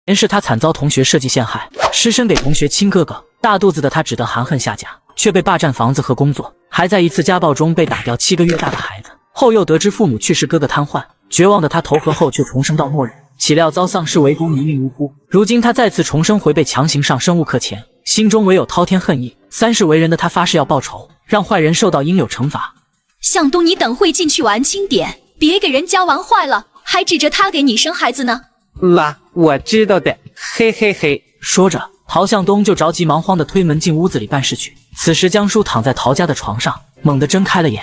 前世他惨遭同学设计陷害，失身给同学亲哥哥，大肚子的他只得含恨下嫁，却被霸占房子和工作，还在一次家暴中被打掉7个月大的孩子。后又得知父母去世，哥哥瘫痪，绝望的他投河后却重生到末日，岂料遭丧尸围攻，一命呜呼。如今他再次重生回被强行上生物课前，心中唯有滔天恨意。3世为人的他发誓要报仇，让坏人受到应有惩罚。向东，你等会进去玩轻点，别给人家玩坏了，还指着他给你生孩子呢。妈，我知道的，嘿嘿嘿。说着，陶向东就着急忙慌地推门进屋子里办事去。此时江叔躺在陶家的床上，猛地睁开了眼。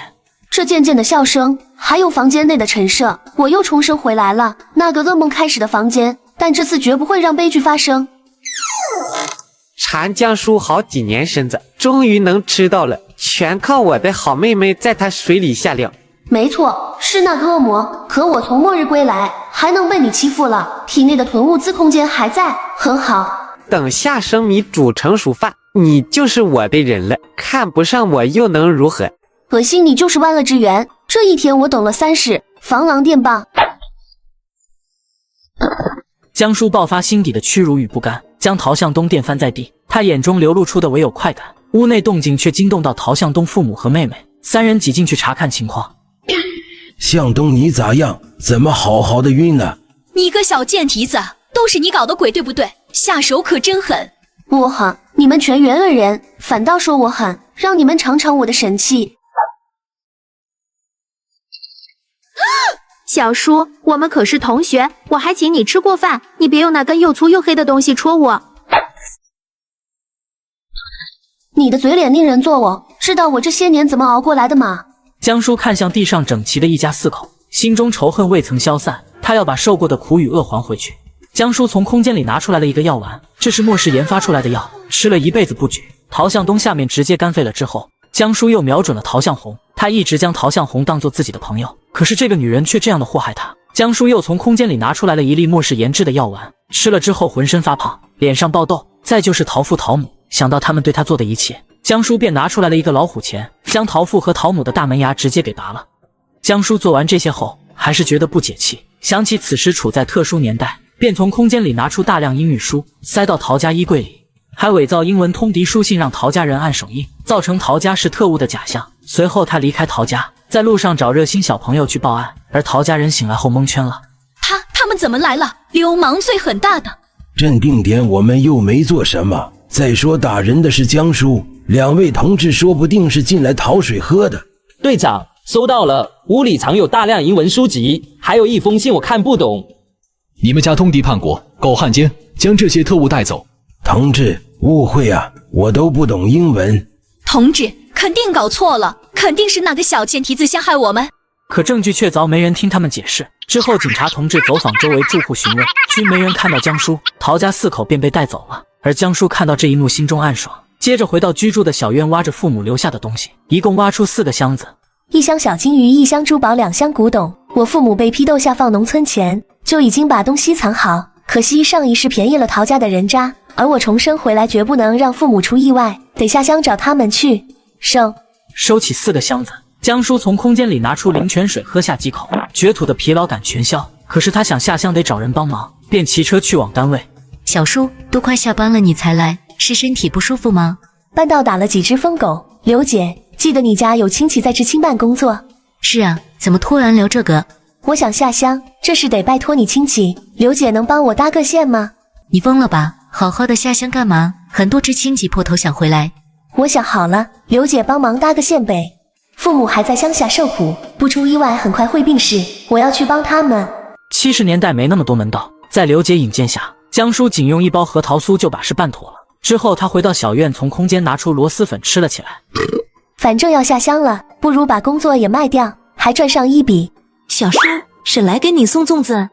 这渐渐的笑声，还有房间内的陈设，我又重生回来了，那个噩梦开始的房间，但这次绝不会让悲剧发生。馋江叔好几年身子，终于能吃到了，全靠我的好妹妹在他水里下料。没错，是那个恶魔，可我从末日归来，还能被你欺负了，体内的囤物资空间还在，很好。等下生米煮成熟饭，你就是我的人了，看不上我又能如何？恶心你就是弯了之源，这一天我懂了3世，防狼电棒。江叔爆发心底的屈辱与不甘，将陶向东电翻在地，他眼中流露出的唯有快感。屋内动静却惊动到陶向东父母和妹妹，3人挤进去查看情况。向东你咋样？怎么好好的晕了？你个小贱蹄子，都是你搞的鬼对不对？下手可真狠。我狠，你们全员恶人，反倒说我狠，让你们尝尝我的神器。小叔，我们可是同学，我还请你吃过饭，你别用那根又粗又黑的东西戳我。你的嘴脸令人作呕，知道我这些年怎么熬过来的吗？江叔看向地上整齐的一家4口，心中仇恨未曾消散，他要把受过的苦与恶还回去。江叔从空间里拿出来了一个药丸，这是末世研发出来的药，吃了一辈子不举。陶向东下面直接干废了之后，江叔又瞄准了陶向红，他一直将陶向红当作自己的朋友，可是这个女人却这样的祸害他。江叔又从空间里拿出来了一粒末世研制的药丸，吃了之后浑身发胖，脸上爆痘。再就是陶父陶母，想到他们对他做的一切，江叔便拿出来了一个老虎钳，将陶父和陶母的大门牙直接给拔了。江叔做完这些后，还是觉得不解气，想起此时处在特殊年代，便从空间里拿出大量英语书，塞到陶家衣柜里，还伪造英文通敌书信让陶家人按手印，造成陶家是特务的假象。随后他离开陶家，在路上找热心小朋友去报案，而陶家人醒来后蒙圈了。他们怎么来了？流氓罪很大的。镇定点，我们又没做什么。再说打人的是江叔，2位同志说不定是进来讨水喝的。队长，收到了，屋里藏有大量英文书籍，还有一封信我看不懂。你们家通敌叛国，狗汉奸，将这些特务带走。同志，误会啊，我都不懂英文。同志，肯定搞错了，肯定是那个小贱蹄子陷害我们。可证据确凿，没人听他们解释。之后警察同志走访周围住户询问，均没人看到江叔，陶家4口便被带走了。而江叔看到这一幕，心中暗爽，接着回到居住的小院，挖着父母留下的东西，一共挖出4个箱子，1箱小金鱼，1箱珠宝，2箱古董。我父母被批斗下放农村前，就已经把东西藏好，可惜上一世便宜了陶家的人渣，而我重生回来绝不能让父母出意外，得下乡找他们去。收起4个箱子，江叔从空间里拿出灵泉水喝下几口，绝土的疲劳感全消。可是他想下乡得找人帮忙，便骑车去往单位。小叔，都快下班了你才来，是身体不舒服吗？半道打了几只疯狗。刘姐，记得你家有亲戚在知青办工作？是啊，怎么突然聊这个？我想下乡，这事得拜托你亲戚，刘姐能帮我搭个线吗？你疯了吧？好好的下乡干嘛？很多知青挤破头想回来。我想好了，刘姐帮忙搭个线呗。父母还在乡下受苦，不出意外很快会病逝，我要去帮他们。70年代没那么多门道，在刘姐引荐下，江叔仅用1包核桃酥就把事办妥了。之后他回到小院，从空间拿出螺蛳粉吃了起来。反正要下乡了，不如把工作也卖掉，还赚上一笔。小叔，婶来给你送粽子。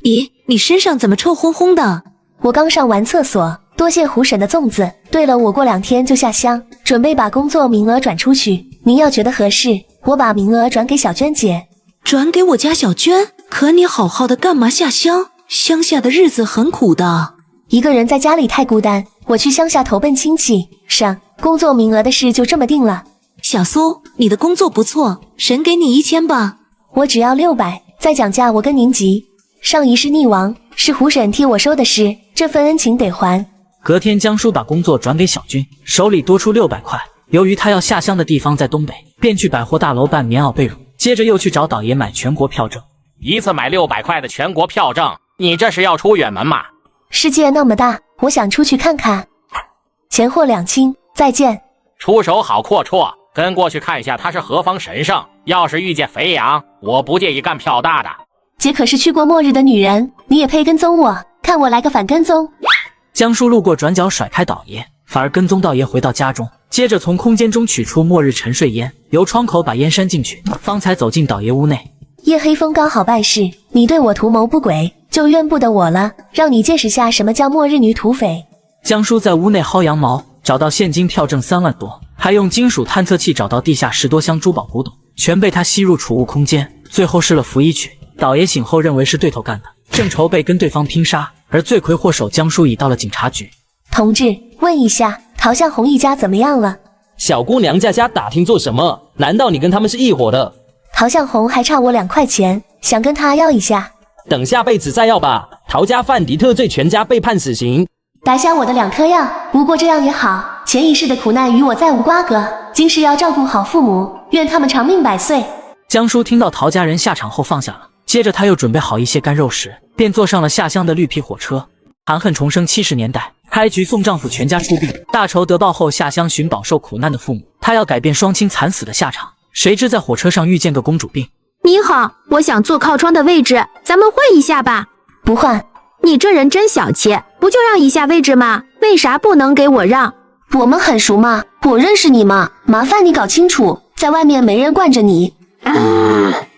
咦，你身上怎么臭烘烘的？我刚上完厕所，多谢胡婶的粽子。对了，我过2天就下乡，准备把工作名额转出去，您要觉得合适，我把名额转给小娟姐。转给我家小娟？可你好好的干嘛下乡？乡下的日子很苦的。一个人在家里太孤单，我去乡下投奔亲戚。上工作名额的事就这么定了。小苏，你的工作不错，神给你1000吧。我只要600，再讲价我跟您急。上一世溺亡，是胡婶替我收的尸，这份恩情得还。隔天，江叔把工作转给小军，手里多出600块。由于他要下乡的地方在东北，便去百货大楼办棉袄被褥，接着又去找导爷买全国票证。一次买600块的全国票证，你这是要出远门吗？世界那么大，我想出去看看。钱货两清，再见。出手好阔绰，跟过去看一下他是何方神圣。要是遇见肥羊，我不介意干票大的。姐可是去过末日的女人，你也配跟踪我？看我来个反跟踪！江叔路过转角甩开导爷，反而跟踪道爷回到家中，接着从空间中取出末日沉睡烟，由窗口把烟扇进去，方才走进导爷屋内。夜黑风刚好办事，你对我图谋不轨，就怨不得我了，让你见识下什么叫末日女土匪。江叔在屋内薅羊毛，找到现金票证3万多，还用金属探测器找到地下10多箱珠宝古董，全被他吸入储物空间，最后施了符一曲。导爷醒后认为是对头干的，正筹备跟对方拼杀，而罪魁祸首江叔已到了警察局。同志，问一下，陶向红一家怎么样了？小姑娘家打听做什么？难道你跟他们是一伙的？陶向红还差我2块钱，想跟他要一下。等下辈子再要吧。陶家犯敌特罪，全家被判死刑。打下我的2颗药，不过这样也好，前一世的苦难与我再无瓜葛，今世要照顾好父母，愿他们长命百岁。江叔听到陶家人下场后放下了，接着他又准备好一些干肉食，便坐上了下乡的绿皮火车。含恨重生70年代，开局送丈夫全家出殡，大仇得报后下乡寻饱受苦难的父母，他要改变双亲惨死的下场。谁知在火车上遇见个公主病。你好，我想坐靠窗的位置，咱们换一下吧。不换。你这人真小气，不就让一下位置吗？为啥不能给我让？我们很熟吗？我认识你吗？麻烦你搞清楚，在外面没人惯着你。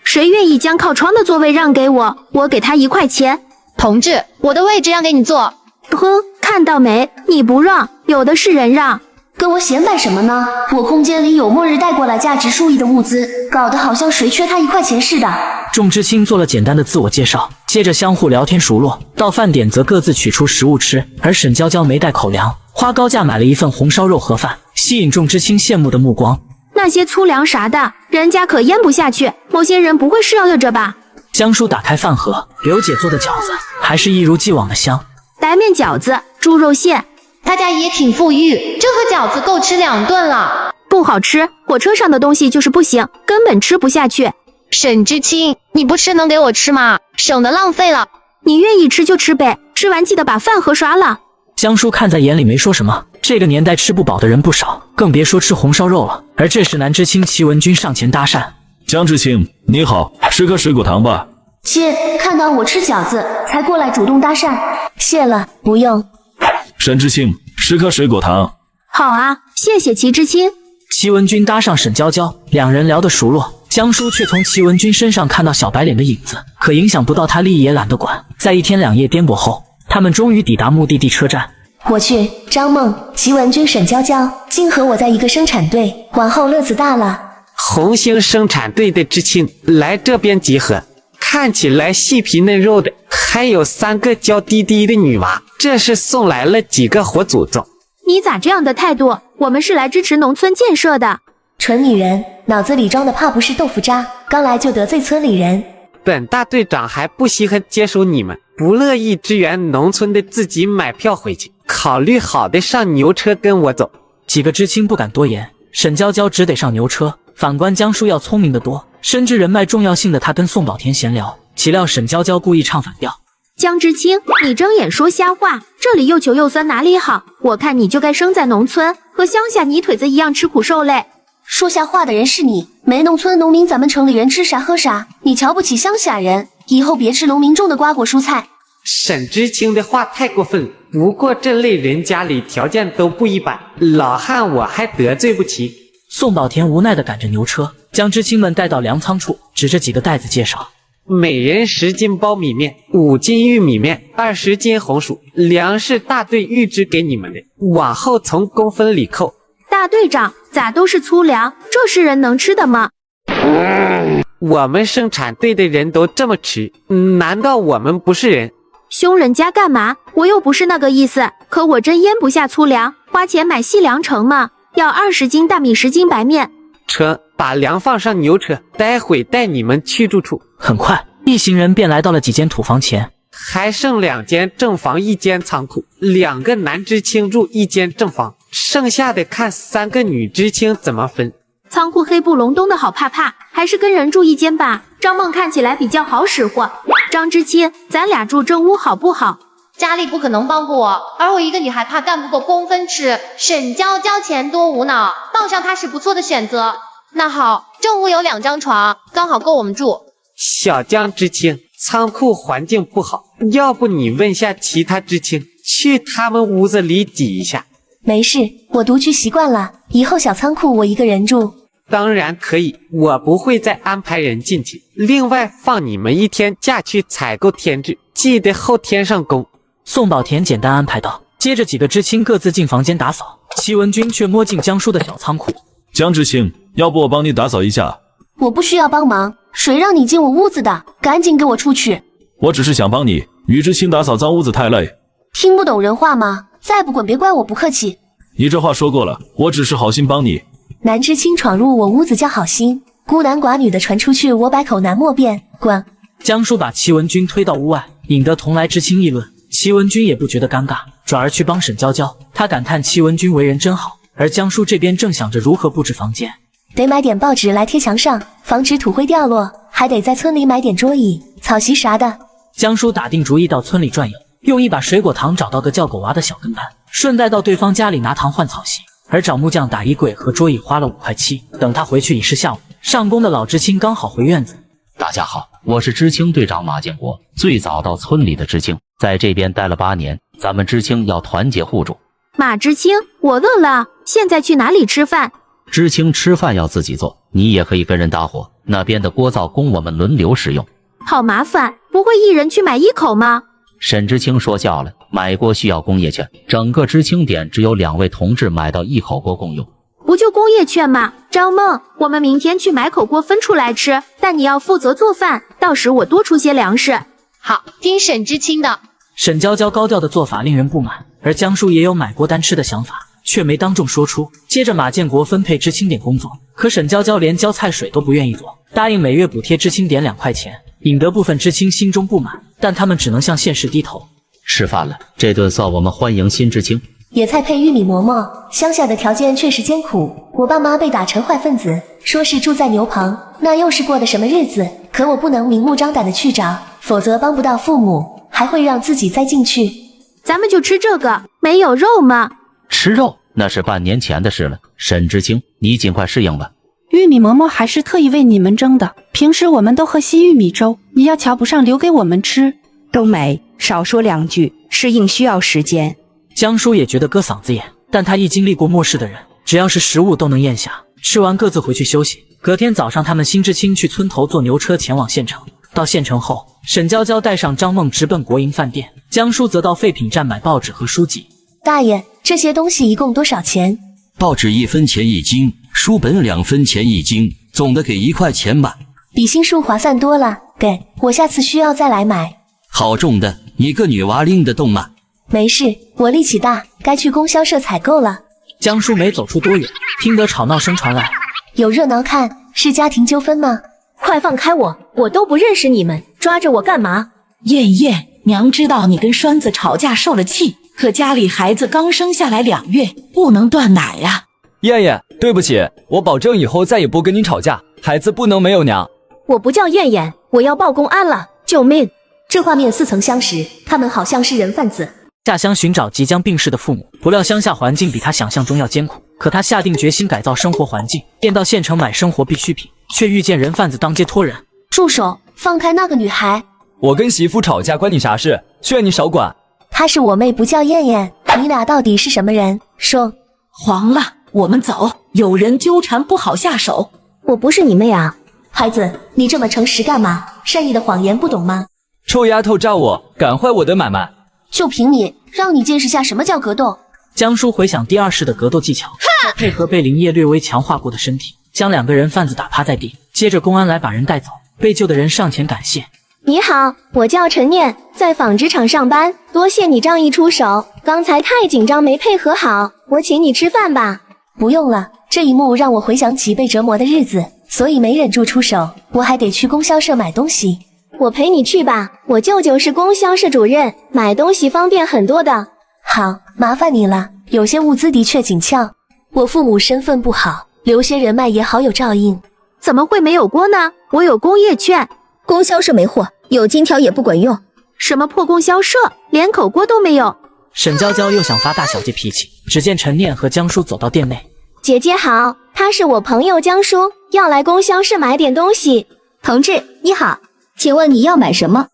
谁愿意将靠窗的座位让给我，我给他1块钱。同志，我的位置让给你坐。哼，看到没？你不让，有的是人让。跟我显摆什么呢？我空间里有末日带过来价值数亿的物资，搞得好像谁缺他1块钱似的。众知青做了简单的自我介绍，接着相互聊天熟络，到饭点则各自取出食物吃，而沈娇娇没带口粮，花高价买了一份红烧肉盒饭，吸引众知青羡慕的目光。那些粗粮啥的，人家可咽不下去，某些人不会是要饿着吧？江叔打开饭盒，刘姐做的饺子还是一如既往的香。白面饺子，猪肉馅。他家也挺富裕，这个饺子够吃2顿了。不好吃，火车上的东西就是不行，根本吃不下去。沈知青，你不吃能给我吃吗？省得浪费了。你愿意吃就吃呗，吃完记得把饭盒刷了。江叔看在眼里没说什么，这个年代吃不饱的人不少，更别说吃红烧肉了。而这时男知青齐文君上前搭讪：江知青，你好，吃颗水果糖吧。切，看到我吃饺子才过来主动搭讪，谢了，不用。沈知青，吃颗水果糖。好啊，谢谢齐知青。齐文君搭上沈娇娇，两人聊得熟络。江叔却从齐文君身上看到小白脸的影子，可影响不到他，力也懒得管。在1天2夜颠簸后，他们终于抵达目的地车站。我去，张梦、齐文君、沈娇娇，竟和我在一个生产队，往后乐子大了。红星生产队的知青来这边集合，看起来细皮嫩肉的，还有3个娇滴滴的女娃，这是送来了几个活祖宗。你咋这样的态度？我们是来支持农村建设的。蠢女人，脑子里装的怕不是豆腐渣，刚来就得罪村里人。本大队长还不稀罕接收你们，不乐意支援农村的自己买票回去，考虑好的上牛车跟我走。几个知青不敢多言，沈娇娇只得上牛车。反观江叔要聪明得多，深知人脉重要性的他跟宋宝田闲聊，岂料沈娇娇故意唱反调。江知青，你睁眼说瞎话，这里又穷又酸哪里好？我看你就该生在农村，和乡下泥腿子一样吃苦受累。说瞎话的人是你，没农村农民，咱们城里人吃啥喝啥。你瞧不起乡下人，以后别吃农民种的瓜果蔬菜。沈知青的话太过分了，不过这类人家里条件都不一般，老汉我还得罪不起。宋宝田无奈地赶着牛车，将知青们带到粮仓处，指着几个袋子介绍：每人10斤苞米面，5斤玉米面，20斤红薯，粮食大队预支给你们的，往后从公分里扣。大队长，咋都是粗粮？这是人能吃的吗？我们生产队的人都这么吃，难道我们不是人？凶人家干嘛？我又不是那个意思，可我真咽不下粗粮，花钱买细粮成吗？要20斤大米，10斤白面。车，把粮放上牛车，待会带你们去住处。很快，一行人便来到了几间土房前。还剩2间正房1间仓库，2个男知青住1间正房，剩下的看3个女知青怎么分。仓库黑布隆冬的好怕怕，还是跟人住一间吧。张梦看起来比较好使唤。张知青，咱俩住正屋好不好？家里不可能帮我，而我一个女孩怕干不过公分吃。沈娇娇钱多无脑，傍上她是不错的选择。那好，正屋有2张床，刚好够我们住。小江知青，仓库环境不好，要不你问下其他知青，去他们屋子里挤一下。没事，我独居习惯了，以后小仓库我一个人住。当然可以，我不会再安排人进去。另外放你们1天假去采购添置，记得后天上工。宋宝田简单安排道，接着几个知青各自进房间打扫，齐文君却摸进江叔的小仓库。江知青，要不我帮你打扫一下？我不需要帮忙，谁让你进我屋子的？赶紧给我出去！我只是想帮你，女知青打扫脏屋子太累。听不懂人话吗？再不滚别怪我不客气。你这话说过了，我只是好心帮你。男知青闯入我屋子叫好心，孤男寡女的传出去，我百口难莫辩。滚！江叔把齐文君推到屋外，引得同来知青议论。齐文君也不觉得尴尬，转而去帮沈娇娇。他感叹齐文君为人真好，而江叔这边正想着如何布置房间。得买点报纸来贴墙上，防止土灰掉落，还得在村里买点桌椅、草席啥的。江叔打定主意到村里转悠，用一把水果糖找到个叫狗娃的小跟班，顺带到对方家里拿糖换草席。而找木匠打衣柜和桌椅花了5块7，等他回去已是下午。上工的老知青刚好回院子。大家好，我是知青队长马建国，最早到村里的知青，在这边待了8年。咱们知青要团结互助。马知青，我饿了，现在去哪里吃饭？知青吃饭要自己做，你也可以跟人搭伙，那边的锅灶供我们轮流使用。好麻烦，不会一人去买1口吗？沈知青说教了，买锅需要工业券，整个知青点只有2位同志买到1口锅共用。不就工业券吗？张梦，我们明天去买口锅分出来吃，但你要负责做饭，到时我多出些粮食。好，听沈知青的。沈娇娇高调的做法令人不满，而江叔也有买锅单吃的想法，却没当众说出。接着马建国分配知青点工作，可沈娇娇连浇菜水都不愿意做，答应每月补贴知青点2块钱，引得部分知青心中不满，但他们只能向现实低头。吃饭了，这顿算我们欢迎新知青。野菜配玉米馍馍，乡下的条件确实艰苦。我爸妈被打成坏分子，说是住在牛棚，那又是过的什么日子？可我不能明目张胆的去找，否则帮不到父母，还会让自己栽进去。咱们就吃这个，没有肉吗？吃肉那是半年前的事了。沈知青，你尽快适应吧。玉米馍馍还是特意为你们蒸的，平时我们都喝稀玉米粥，你要瞧不上留给我们吃。冬梅，少说2句，适应需要时间。江叔也觉得割嗓子眼，但他一经历过末世的人，只要是食物都能咽下。吃完各自回去休息。隔天早上，他们新知青去村头坐牛车前往县城。到县城后，沈娇娇带上张梦直奔国营饭店，江叔则到废品站买报纸和书籍。大爷，这些东西一共多少钱？报纸1分钱1斤，书本2分钱1斤，总的给1块钱吧。比新书划算多了，给我下次需要再来买。好重的，你个女娃拎得动吗？没事，我力气大，该去供销社采购了。江叔没走出多远，听得吵闹声传来。有热闹看，是家庭纠纷吗？快放开我，我都不认识你们，抓着我干嘛？燕燕，娘知道你跟栓子吵架受了气，可家里孩子刚生下来2月，不能断奶呀。燕燕，对不起，我保证以后再也不跟你吵架，孩子不能没有娘。我不叫燕燕，我要报公安了，救命！这画面似曾相识，他们好像是人贩子。下乡寻找即将病逝的父母，不料乡下环境比他想象中要艰苦。可他下定决心改造生活环境，便到县城买生活必需品，却遇见人贩子当街拖人。住手！放开那个女孩！我跟媳妇吵架关你啥事？劝你少管。她是我妹，不叫燕燕。你俩到底是什么人？说。黄了，我们走，有人纠缠不好下手。我不是你妹啊。孩子，你这么诚实干嘛？善意的谎言不懂吗？臭丫头炸我，赶坏我的买卖。就凭你，让你见识下什么叫格斗。江叔回想第2式的格斗技巧，再配合被林业略微强化过的身体，将2个人贩子打趴在地。接着公安来把人带走，被救的人上前感谢。你好，我叫陈念，在纺织厂上班，多谢你仗义出手，刚才太紧张没配合好，我请你吃饭吧。不用了，这一幕让我回想起被折磨的日子，所以没忍住出手。我还得去供销社买东西。我陪你去吧，我舅舅是供销社主任，买东西方便很多的。好，麻烦你了，有些物资的确紧俏，我父母身份不好，留些人脉也好有照应。怎么会没有锅呢？我有工业券。供销社没货，有金条也不管用。什么破供销社，连口锅都没有。沈娇娇又想发大小姐脾气，只见陈念和江叔走到店内。姐姐好，他是我朋友江叔，要来供销社买点东西。同志你好，请问你要买什么？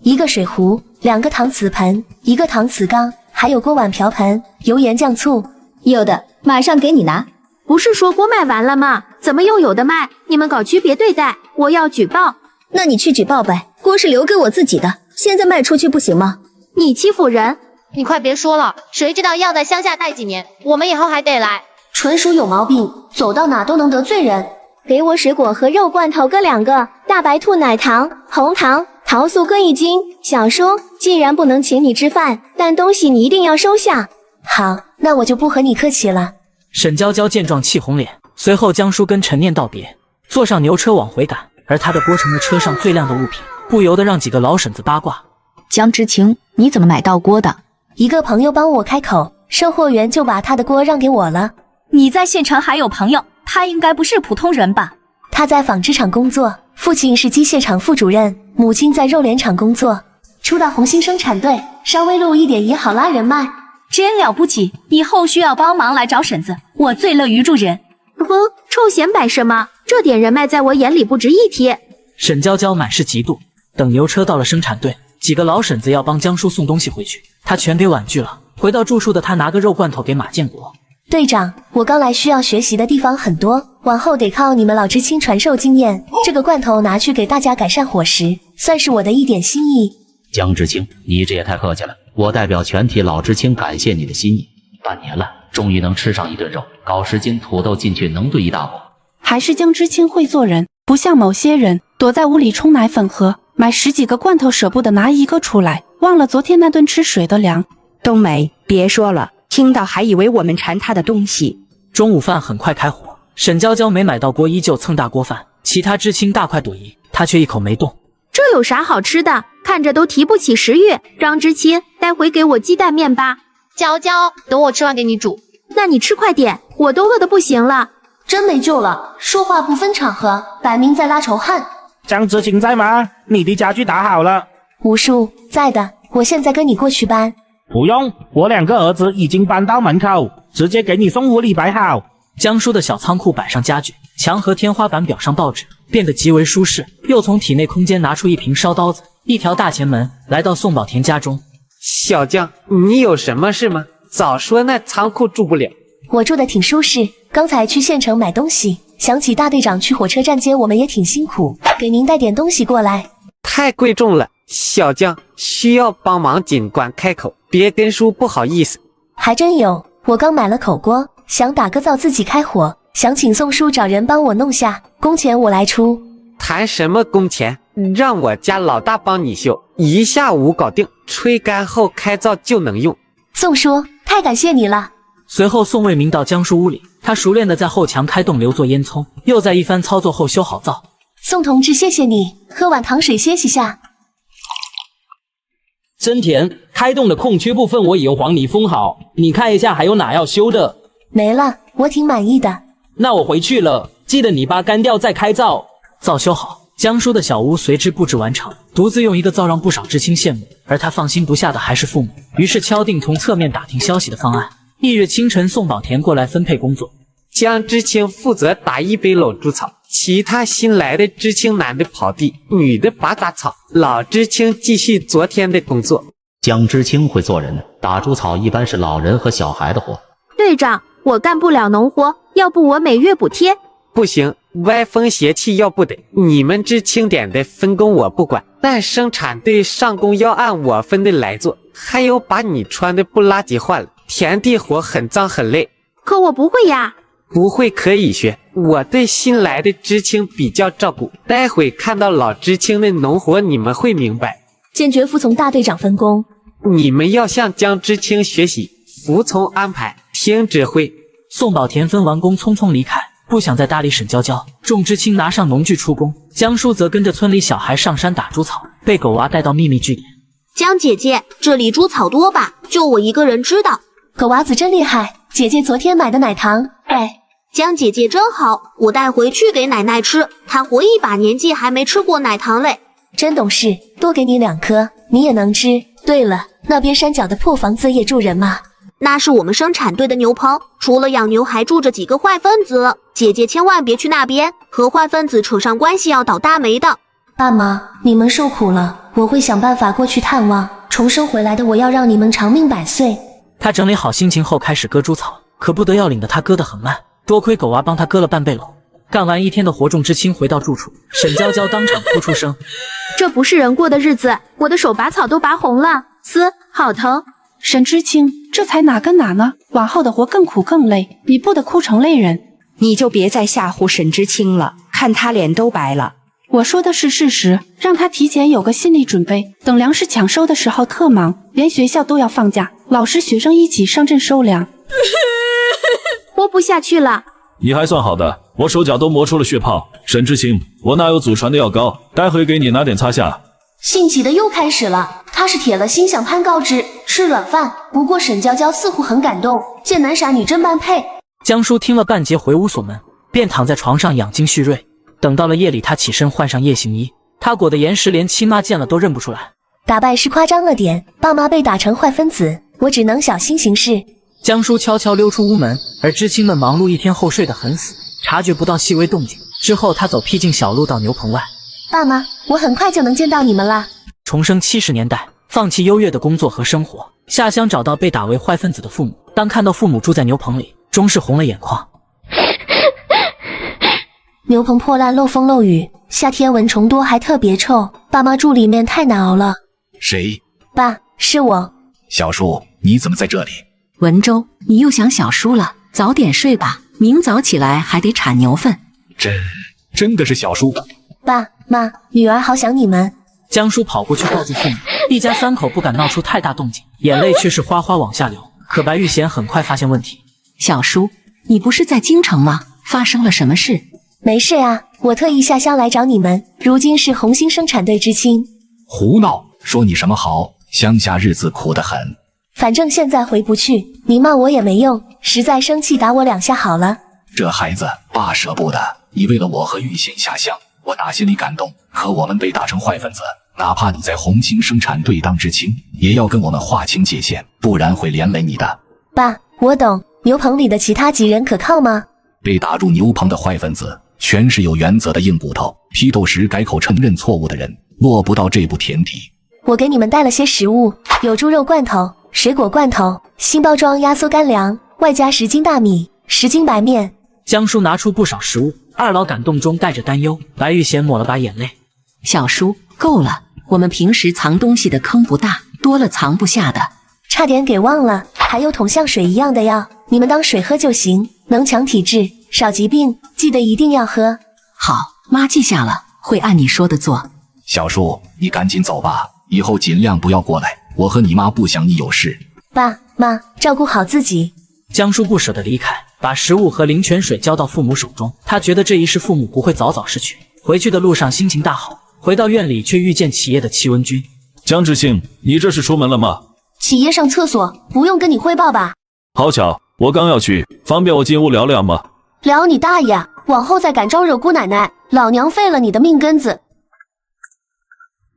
一个水壶，2个搪瓷盆，一个搪瓷缸，还有锅碗瓢盆、油盐酱醋。有的，马上给你拿。不是说锅卖完了吗？怎么又有的卖？你们搞区别对待，我要举报。那你去举报呗，锅是留给我自己的，现在卖出去不行吗？你欺负人！你快别说了，谁知道要在乡下待几年，我们以后还得来。纯属有毛病，走到哪都能得罪人。给我水果和肉罐头各2个，大白兔奶糖、红糖、桃酥各1斤。小叔，既然不能请你吃饭，但东西你一定要收下。好，那我就不和你客气了。沈娇娇见状气红脸，随后江叔跟陈念道别，坐上牛车往回赶，而他的锅成了车上最亮的物品，不由得让几个老婶子八卦。江知青，你怎么买到锅的？一个朋友帮我开口，售货员就把他的锅让给我了。你在县城还有朋友，他应该不是普通人吧？他在纺织厂工作，父亲是机械厂副主任，母亲在肉联厂工作，出到红星生产队，稍微露一点也好拉人脉。真了不起，以后需要帮忙来找婶子，我最乐于助人。臭显摆什么？这点人脉在我眼里不值一提。沈娇娇满是嫉妒。等牛车到了生产队，几个老婶子要帮江叔送东西回去，他全给婉拒了。回到住处的他拿个肉罐头给马建国。队长，我刚来需要学习的地方很多，往后得靠你们老知青传授经验。这个罐头拿去给大家改善伙食，算是我的一点心意。江知青，你这也太客气了，我代表全体老知青感谢你的心意。半年了，终于能吃上一顿肉，搞10斤土豆进去能炖一大锅。还是江知青会做人，不像某些人躲在屋里冲奶粉喝，买10几个罐头舍不得拿1个出来，忘了昨天那顿吃水的粮。冬梅，别说了，听到还以为我们馋他的东西。中午饭很快开火，沈娇娇没买到锅依旧蹭大锅饭，其他知青大快朵颐，她却一口没动。这有啥好吃的？看着都提不起食欲。张知青，待会给我鸡蛋面吧。娇娇，等我吃完给你煮。那你吃快点，我都饿得不行了。真没救了，说话不分场合，摆明在拉仇恨。张知青在吗？你的家具打好了。吴叔在的，我现在跟你过去搬。不用，我2个儿子已经搬到门口，直接给你送屋里摆好。江叔的小仓库摆上家具，墙和天花板裱上报纸，变得极为舒适。又从体内空间拿出一瓶烧刀子，一条大前门，来到宋宝田家中。小江，你有什么事吗？早说那仓库住不了。我住的挺舒适，刚才去县城买东西，想起大队长去火车站接我们也挺辛苦，给您带点东西过来。太贵重了，小江需要帮忙尽管开口，别跟叔不好意思。还真有，我刚买了口锅，想打个灶自己开火，想请宋叔找人帮我弄下，工钱我来出。谈什么工钱？让我家老大帮你修，1下午搞定，吹干后开灶就能用。宋叔，太感谢你了。随后宋卫民到江叔屋里，他熟练地在后墙开洞留作烟囱，又在一番操作后修好灶。宋同志，谢谢你，喝碗糖水歇息下。真甜，开洞的空缺部分我已由黄泥封好，你看一下还有哪要修的。没了，我挺满意的。那我回去了，记得泥巴干掉再开灶。灶修好，江叔的小屋随之布置完成，独自用一个灶让不少知青羡慕，而他放心不下的还是父母，于是敲定从侧面打听消息的方案。翌日清晨，宋宝田过来分配工作，江知青负责打一杯篓猪草，其他新来的知青男的跑地，女的拔杂草，老知青继续昨天的工作。江知青会做人，打猪草一般是老人和小孩的活。队长，我干不了农活，要不我每月补贴。不行，歪风邪气要不得，你们知青点的分工我不管，但生产队上工要按我分的来做，还有把你穿的布拉吉换了，田地活很脏很累。可我不会呀。不会可以学，我对新来的知青比较照顾，待会看到老知青的农活你们会明白。坚决服从大队长分工。你们要向江知青学习，服从安排，听指挥。宋宝田分完工匆匆离开，不想再搭理沈娇娇。众知青拿上农具出工，江叔则跟着村里小孩上山打猪草。被狗娃带到秘密据点。江姐姐，这里猪草多吧？就我一个人知道。狗娃子真厉害，姐姐昨天买的奶糖，哎，江姐姐真好，我带回去给奶奶吃，她活一把年纪还没吃过奶糖嘞。真懂事，多给你2颗，你也能吃。对了，那边山脚的破房子也住人吗？那是我们生产队的牛棚，除了养牛还住着几个坏分子，姐姐千万别去那边，和坏分子扯上关系要倒大霉的。爸妈，你们受苦了，我会想办法过去探望。重生回来的我要让你们长命百岁。他整理好心情后开始割猪草，可不得要领的他割得很慢，多亏狗娃帮他割了半背篓。干完1天的活重之轻回到住处，沈娇娇当场哭出声。这不是人过的日子，我的手拔草都拔红了，好疼。沈知青，这才哪跟哪呢？往后的活更苦更累，你不得哭成泪人。你就别再吓唬沈知青了，看他脸都白了。我说的是事实，让他提前有个心理准备，等粮食抢收的时候特忙，连学校都要放假，老师学生一起上阵收粮。活不下去了。你还算好的，我手脚都磨出了血泡。沈知青，我哪有祖传的药膏，待会给你拿点擦下。姓齐的又开始了，他是铁了心想攀高枝，吃软饭。不过沈娇娇似乎很感动，见男傻女真般配。江叔听了半截回屋锁门，便躺在床上养精蓄锐。等到了夜里，他起身换上夜行衣，他裹得严实，连亲妈见了都认不出来。打败是夸张了点，爸妈被打成坏分子，我只能小心行事。江叔悄悄溜出屋门，而知青们忙碌1天后睡得很死，察觉不到细微动静。之后他走僻静小路到牛棚外。爸妈，我很快就能见到你们啦。重生70年代，放弃优越的工作和生活，下乡找到被打为坏分子的父母。当看到父母住在牛棚里，终是红了眼眶。牛棚破烂，漏风漏雨，夏天蚊虫多，还特别臭。爸妈住里面太难熬了。谁？爸，是我。小叔，你怎么在这里？文州，你又想小叔了，早点睡吧，明早起来还得铲牛粪。真的是小叔。爸妈，女儿好想你们。江叔跑过去抱住父母，一家3口不敢闹出太大动静，眼泪却是哗哗往下流。可白玉贤很快发现问题。小叔，你不是在京城吗？发生了什么事？没事啊，我特意下乡来找你们，如今是红星生产队知青。胡闹，说你什么好？乡下日子苦得很。反正现在回不去，你骂我也没用，实在生气打我2下好了。这孩子，爸舍不得，你为了我和玉贤下乡，我打心里感动。可我们被打成坏分子，哪怕你在红星生产队当知青，也要跟我们划清界限，不然会连累你的。爸，我懂。牛棚里的其他几人可靠吗？被打入牛棚的坏分子全是有原则的硬骨头，批斗时改口承认错误的人落不到这步田地。我给你们带了些食物，有猪肉罐头、水果罐头、新包装压缩干粮，外加10斤大米、10斤白面。江叔拿出不少食物，二老感动中带着担忧。白玉贤抹了把眼泪。小叔，够了，我们平时藏东西的坑不大，多了藏不下的。差点给忘了，还有桶像水一样的药，你们当水喝就行，能强体质，少疾病，记得一定要喝。好，妈记下了，会按你说的做。小叔，你赶紧走吧，以后尽量不要过来，我和你妈不想你有事。爸妈，照顾好自己。江叔不舍得离开，把食物和灵泉水交到父母手中。他觉得这一世父母不会早早逝去。回去的路上心情大好，回到院里却遇见企业的戚文君。江知青，你这是出门了吗？企业上厕所，不用跟你汇报吧？好巧，我刚要去，方便我进屋聊聊吗？聊你大爷！往后再敢招惹姑奶奶，老娘废了你的命根子！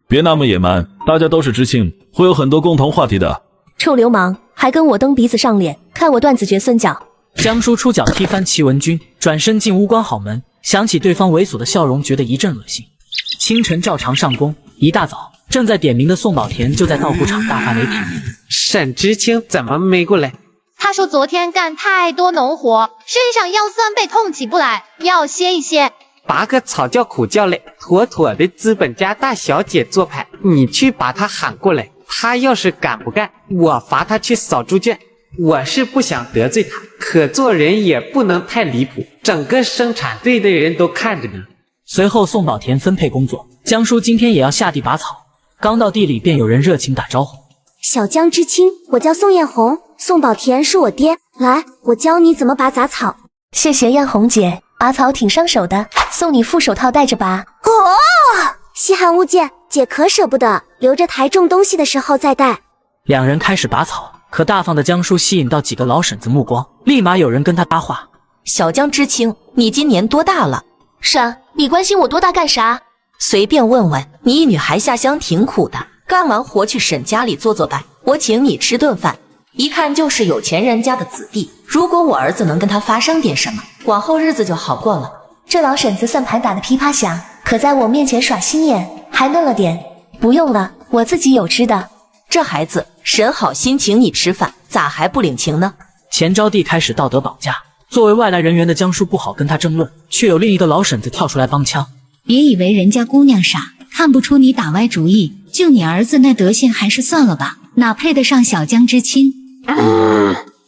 别那么野蛮，大家都是知青，会有很多共同话题的。臭流氓，还跟我蹬鼻子上脸，看我断子绝孙脚！江叔出脚踢翻戚文君，转身进屋关好门，想起对方猥琐的笑容，觉得一阵恶心。清晨照常上工，一大早，正在点名的宋宝田就在稻谷场大发雷霆。沈知青怎么没过来？他说昨天干太多农活，身上腰酸背痛起不来，要歇一歇。拔个草叫苦叫嘞，妥妥的资本家大小姐做派。你去把他喊过来，他要是敢不干，我罚他去扫猪圈。我是不想得罪他，可做人也不能太离谱，整个生产队的人都看着呢。随后宋宝田分配工作，江叔今天也要下地拔草。刚到地里便有人热情打招呼。小江知青，我叫宋艳红，宋宝田是我爹，来，我教你怎么拔杂草。谢谢艳红姐，拔草挺伤手的，送你副手套戴着拔。哦，稀罕物件，姐可舍不得，留着抬重东西的时候再带。两人开始拔草，可大方的江叔吸引到几个老婶子目光，立马有人跟他搭话。小江知青，你今年多大了？婶，你关心我多大干啥？随便问问，你一女孩下乡挺苦的，干完活去婶家里做拜，我请你吃顿饭。一看就是有钱人家的子弟，如果我儿子能跟他发生点什么，往后日子就好过了。这老婶子算盘打得噼啪响，可在我面前耍心眼，还嫩了点。不用了，我自己有吃的。这孩子，婶好心请你吃饭，咋还不领情呢？前招娣开始道德绑架，作为外来人员的江叔不好跟他争论，却有另一个老婶子跳出来帮腔。别以为人家姑娘傻，看不出你打歪主意，就你儿子那德行，还是算了吧，哪配得上小江知青？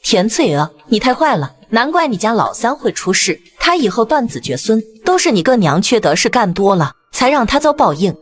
田翠娥，你太坏了，难怪你家老三会出事，他以后断子绝孙，都是你个娘缺德事干多了，才让他遭报应。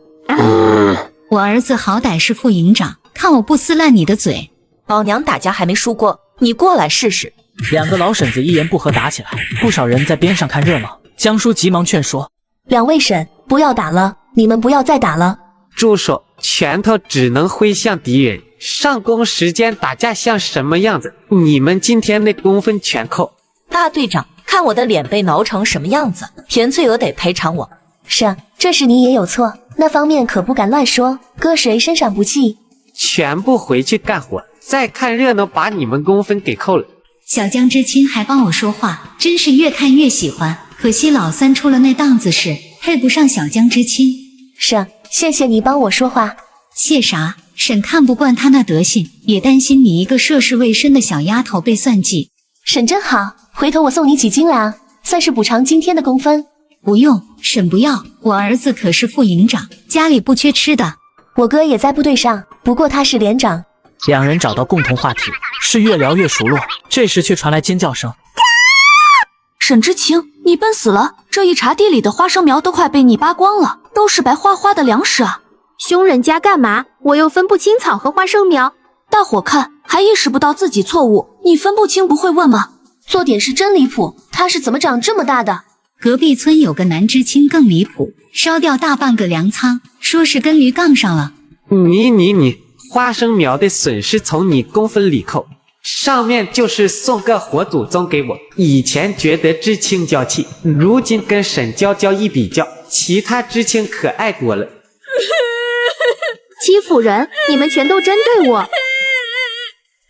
我儿子好歹是副营长，看我不撕烂你的嘴。老娘打架还没输过，你过来试试。两个老婶子一言不合打起来，不少人在边上看热闹。江叔急忙劝说：两位婶，不要打了，你们不要再打了。住手！拳头只能挥向敌人，上工时间打架像什么样子？你们今天的工分全扣。大队长，看我的脸被挠成什么样子，田翠娥得赔偿我。是，这时你也有错，那方面可不敢乱说，搁谁身上不记。全部回去干活，再看热闹，把你们工分给扣了。小江知青还帮我说话，真是越看越喜欢。可惜老三出了那档子事，配不上小江知青。是，谢谢你帮我说话。谢啥？婶看不惯他那德行，也担心你一个涉世未深的小丫头被算计。婶真好，回头我送你几斤粮，算是补偿今天的工分。不用，婶不要，我儿子可是副营长，家里不缺吃的。我哥也在部队上，不过他是连长。两人找到共同话题，是越聊越熟络。这时却传来尖叫声。沈知青，你笨死了！这一茬地里的花生苗都快被你扒光了，都是白花花的粮食啊！凶人家干嘛？我又分不清草和花生苗。大伙看还意识不到自己错误，你分不清不会问吗？做点事真离谱，他是怎么长这么大的？隔壁村有个男知青更离谱，烧掉大半个粮仓，说是跟驴杠上了。你，花生苗的损失从你工分里扣，上面就是送个活祖宗给我。以前觉得知青娇气，如今跟沈娇娇一比较，其他知青可爱多了。欺负人，你们全都针对我。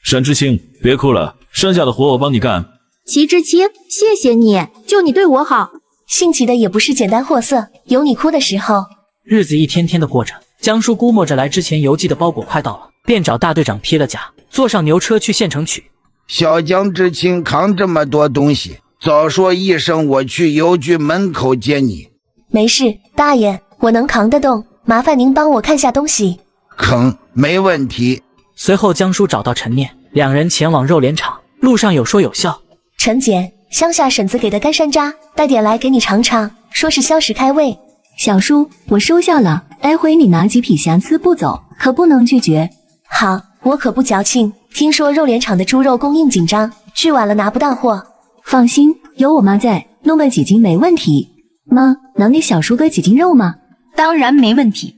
沈知青，别哭了，剩下的活我帮你干。齐知青，谢谢你，就你对我好。姓齐的也不是简单货色，有你哭的时候。日子一天天的过着，江叔估摸着来之前邮寄的包裹快到了，便找大队长批了假，坐上牛车去县城取。小江知青扛这么多东西，早说一声，我去邮局门口接你。没事，大爷，我能扛得动，麻烦您帮我看下东西。坑，没问题。随后江叔找到陈念，两人前往肉联厂，路上有说有笑。陈姐，乡下婶子给的干山楂，带点来给你尝尝，说是消食开胃。小叔，我收下了，待会你拿几匹瑕疵不走，可不能拒绝。好，我可不矫情。听说肉联厂的猪肉供应紧张，聚晚了拿不到货。放心，有我妈在，弄个几斤没问题。妈，能给小叔哥几斤肉吗？当然没问题。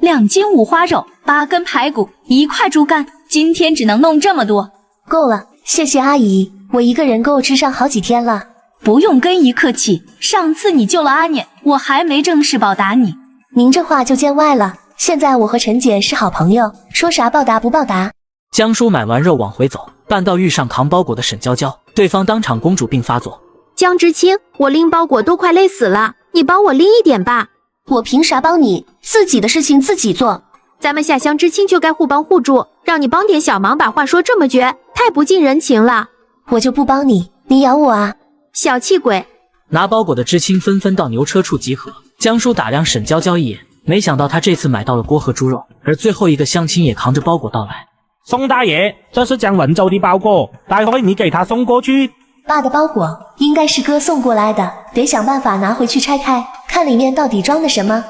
2斤五花肉，8根排骨，1块猪肝，今天只能弄这么多。够了，谢谢阿姨，我一个人够吃上好几天了。不用跟姨客气，上次你救了阿念，我还没正式报答你。您这话就见外了，现在我和陈姐是好朋友，说啥报答不报答。江叔买完肉往回走，半道遇上扛包裹的沈娇娇，对方当场公主病发作。江知青，我拎包裹都快累死了，你帮我拎一点吧。我凭啥帮你？自己的事情自己做。咱们下乡知青就该互帮互助，让你帮点小忙，把话说这么绝，太不近人情了。我就不帮你，你咬我啊！小气鬼！拿包裹的知青纷纷到牛车处集合。江叔打量沈娇娇一眼，没想到他这次买到了锅和猪肉，而最后一个乡亲也扛着包裹到来。宋大爷，这是江文州的包裹，待会你给他送过去。爸的包裹应该是哥送过来的，得想办法拿回去拆开，看里面到底装的什么。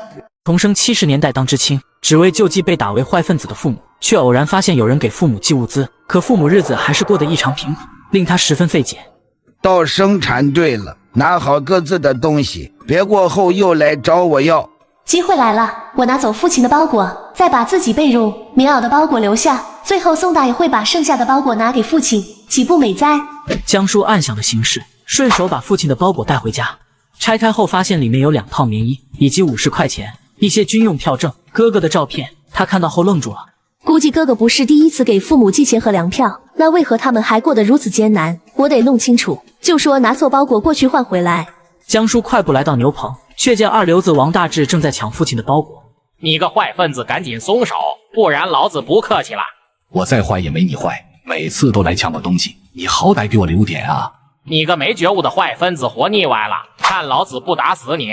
重生70年代当知青，只为救济被打为坏分子的父母，却偶然发现有人给父母寄物资，可父母日子还是过得异常贫苦，令他十分费解。到生产队了，拿好各自的东西，别过后又来找我要。机会来了，我拿走父亲的包裹，再把自己被褥、棉袄的包裹留下，最后宋大爷会把剩下的包裹拿给父亲，岂不美哉？江叔暗想的形式，顺手把父亲的包裹带回家，拆开后发现里面有2套棉衣，以及50块钱，一些军用票证，哥哥的照片。他看到后愣住了，估计哥哥不是第一次给父母寄钱和粮票，那为何他们还过得如此艰难？我得弄清楚，就说拿错包裹过去换回来。江叔快步来到牛棚，却见二流子王大治正在抢父亲的包裹。你个坏分子，赶紧松手，不然老子不客气了。我再坏也没你坏，每次都来抢我东西，你好歹给我留点啊！你个没觉悟的坏分子，活腻歪了，看老子不打死你！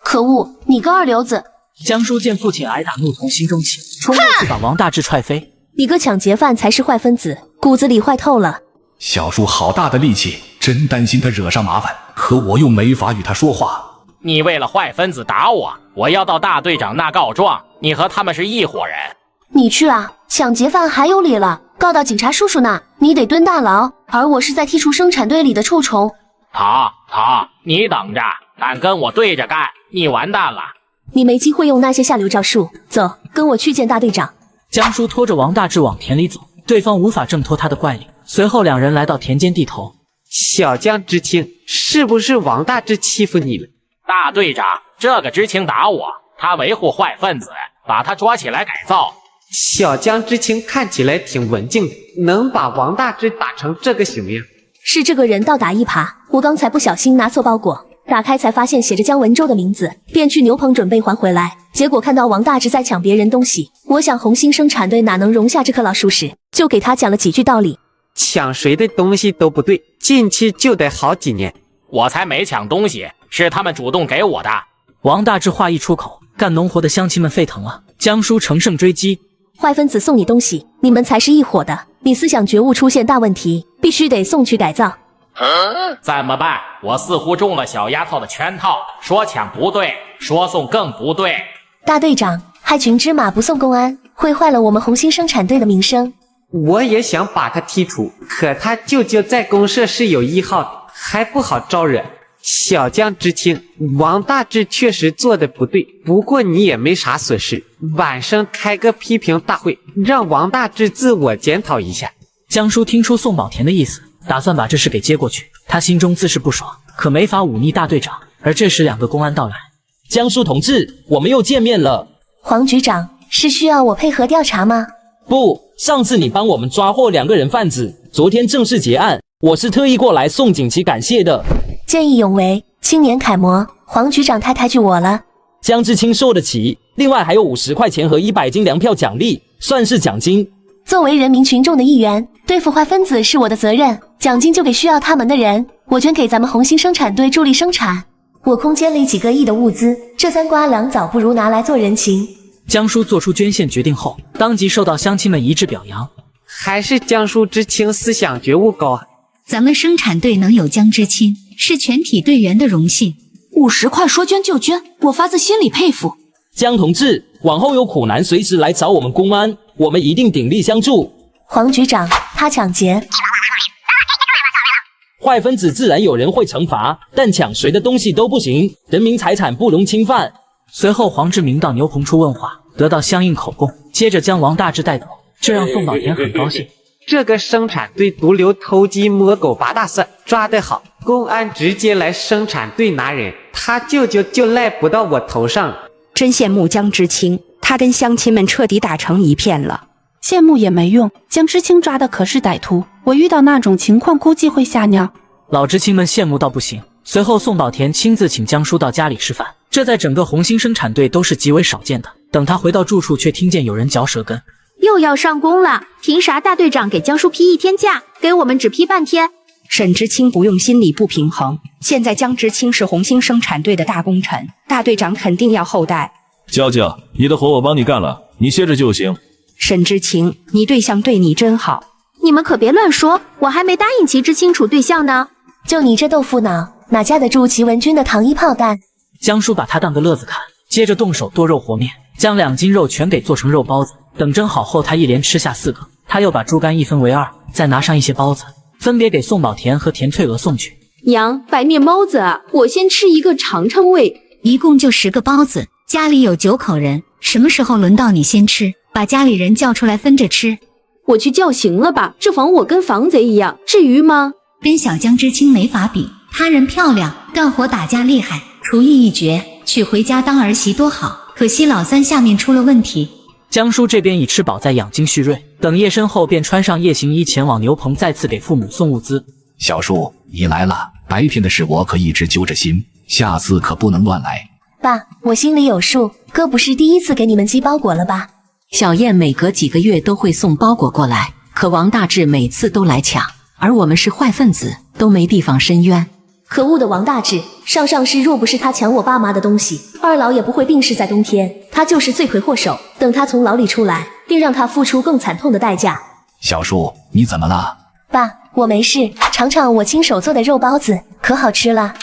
可恶，你个二流子！江叔见父亲挨打，怒从心中起，冲过去把王大治踹飞。你个抢劫犯才是坏分子，骨子里坏透了。小叔好大的力气，真担心他惹上麻烦，可我又没法与他说话。你为了坏分子打我，我要到大队长那告状，你和他们是一伙人。你去啊，抢劫犯还有理了，告到警察叔叔那，你得蹲大牢。而我是在剔除生产队里的臭虫。好，你等着，敢跟我对着干，你完蛋了。你没机会用那些下流招数，走，跟我去见大队长。江叔拖着王大治往田里走，对方无法挣脱他的怪力。随后两人来到田间地头。小江知青，是不是王大治欺负你了？大队长，这个知青打我，他维护坏分子，把他抓起来改造。小江知青看起来挺文静的，能把王大治打成这个熊样？是这个人倒打一耙，我刚才不小心拿错包裹，打开才发现写着江文洲的名字，便去牛棚准备还回来，结果看到王大治在抢别人东西，我想红星生产队哪能容下这颗老鼠屎，就给他讲了几句道理。抢谁的东西都不对，进去就得好几年。我才没抢东西，是他们主动给我的。王大治话一出口，干农活的乡亲们沸腾了。江叔乘胜追击，坏分子送你东西，你们才是一伙的，你思想觉悟出现大问题，必须得送去改造。怎么办？我似乎中了小丫头的圈套，说抢不对，说送更不对。大队长，害群之马不送公安，会坏了我们红星生产队的名声。我也想把他剔除，可他舅舅在公社是有1号的，还不好招惹。小江知青，王大治确实做的不对，不过你也没啥损失，晚上开个批评大会，让王大治自我检讨一下。江叔听出宋宝田的意思，打算把这事给接过去，他心中自是不爽，可没法忤逆大队长。而这时2个公安到来。江叔同志，我们又见面了。黄局长，是需要我配合调查吗？不，上次你帮我们抓获2个人贩子，昨天正式结案，我是特意过来送锦旗感谢的。见义勇为，青年楷模，黄局长太抬举我了。江知青受得起，另外还有50块钱和100斤粮票奖励，算是奖金。作为人民群众的一员，对付坏分子是我的责任，奖金就给需要他们的人，我捐给咱们红星生产队助力生产。我空间里几个亿的物资，这3瓜粮早不如拿来做人情。江叔做出捐献决定后，当即受到乡亲们一致表扬。还是江叔知青思想觉悟高啊！咱们生产队能有江知青，是全体队员的荣幸。50块说捐就捐，我发自心里佩服。江同志，往后有苦难随时来找我们公安，我们一定鼎力相助。黄局长，他抢劫，坏分子自然有人会惩罚，但抢谁的东西都不行，人民财产不容侵犯。随后黄志明到牛棚处问话，得到相应口供，接着将王大治带走，这让宋宝田很高兴。这个生产队毒瘤偷鸡摸狗拔大蒜，抓得好，公安直接来生产队拿人，他舅舅就赖不到我头上了。真羡慕江知青，他跟乡亲们彻底打成一片了。羡慕也没用，江知青抓的可是歹徒，我遇到那种情况估计会吓尿。老知青们羡慕到不行。随后宋宝田亲自请江叔到家里吃饭，这在整个红星生产队都是极为少见的。等他回到住处，却听见有人嚼舌根。又要上工了，凭啥大队长给江叔批1天假，给我们只批半天？沈知青不用心理不平衡，现在江知青是红星生产队的大功臣，大队长肯定要厚待。娇娇，你的活我帮你干了，你歇着就行。沈知青，你对象对你真好。你们可别乱说，我还没答应齐知青处对象呢。就你这豆腐脑，哪架得住齐文君的糖衣炮弹？江叔把他当个乐子看，接着动手剁肉和面，将2斤肉全给做成肉包子。等蒸好后，他一连吃下4个。他又把猪肝1分为2，再拿上一些包子，分别给宋宝田和田翠娥送去。娘，白面包子，我先吃一个尝尝味。一共就10个包子，家里有9口人，什么时候轮到你先吃？把家里人叫出来分着吃。我去叫行了吧？这防我跟防贼一样，至于吗？跟小江知青没法比，他人漂亮，干活打架厉害，厨艺一绝，娶回家当儿媳多好。可惜老三下面出了问题。江叔这边已吃饱，在养精蓄锐，等夜深后便穿上夜行衣前往牛棚，再次给父母送物资。小叔，你来了，白天的事我可一直揪着心，下次可不能乱来。爸，我心里有数，哥不是第一次给你们寄包裹了吧？小燕每隔几个月都会送包裹过来，可王大志每次都来抢，而我们是坏分子，都没地方申冤。可恶的王大志，上世若不是他抢我爸妈的东西，二老也不会病逝在冬天，他就是罪魁祸首。等他从牢里出来，定让他付出更惨痛的代价。小叔，你怎么了？爸，我没事，尝尝我亲手做的肉包子，可好吃了。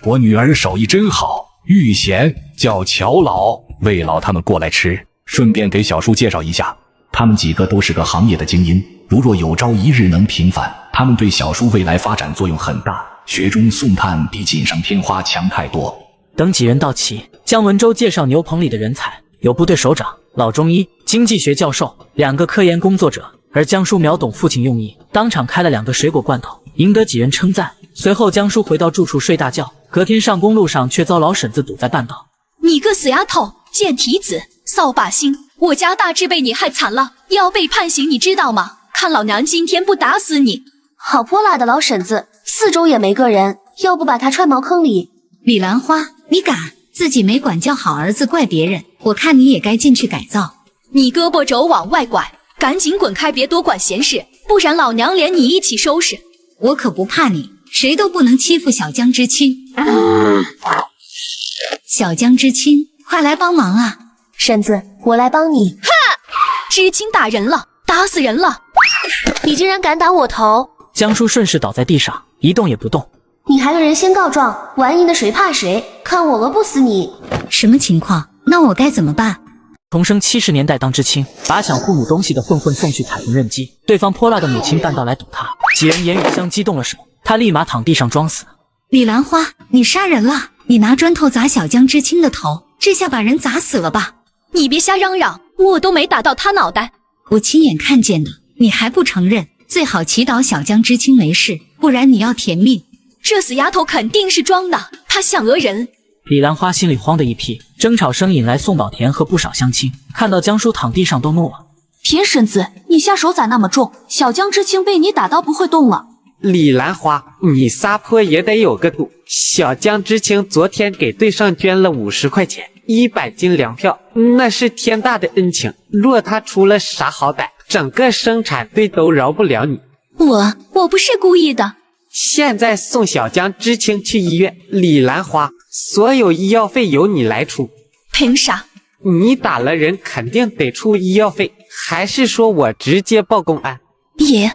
我女儿手艺真好，玉贤叫乔老、魏老他们过来吃，顺便给小叔介绍一下，他们几个都是个行业的精英，如若有朝一日能平反，他们对小叔未来发展作用很大。雪中送炭比锦上添花强太多。等几人到齐，姜文周介绍牛棚里的人才，有部队首长、老中医、经济学教授，2个科研工作者。而江叔秒懂父亲用意，当场开了2个水果罐头，赢得几人称赞。随后江叔回到住处睡大觉，隔天上公路上却遭老婶子堵在半道。你个死丫头，贱蹄子，扫把星！我家大志被你害惨了，要被判刑，你知道吗？看老娘今天不打死你！好泼辣的老婶子，4周也没个人，要不把他揣茅坑里。李兰花，你敢自己没管教好儿子，怪别人，我看你也该进去改造。你胳膊肘往外拐，赶紧滚开，别多管闲事，不然老娘连你一起收拾。我可不怕你，谁都不能欺负小江知青。小江知青，快来帮忙啊！婶子，我来帮你。哈！知青打人了，打死人了！你竟然敢打我头！江叔顺势倒在地上，一动也不动。你还个人先告状，玩赢的谁怕谁？看我讹不死你！什么情况？那我该怎么办？重生70年代当知青，把抢父母东西的混混送去彩虹刃击，对方泼辣的母亲半道来堵他，几人言语相激动了手，他立马躺地上装死。李兰花，你杀人了！你拿砖头砸小江知青的头，这下把人砸死了吧？你别瞎嚷嚷，我都没打到他脑袋。我亲眼看见的，你还不承认？最好祈祷小江知青没事，不然你要填命。这死丫头肯定是装的，她想讹人。李兰花心里慌的一批，争吵声引来宋宝田和不少乡亲，看到江叔躺地上都怒了。田婶子，你下手咋那么重？小江知青被你打到不会动了。李兰花，你撒泼也得有个度。小江知青昨天给队上捐了50块钱，100斤粮票，那是天大的恩情。若他出了啥好歹，整个生产队都饶不了你。我不是故意的。现在送小江知青去医院，李兰花，所有医药费由你来出。凭啥？你打了人肯定得出医药费，还是说我直接报公安？爷，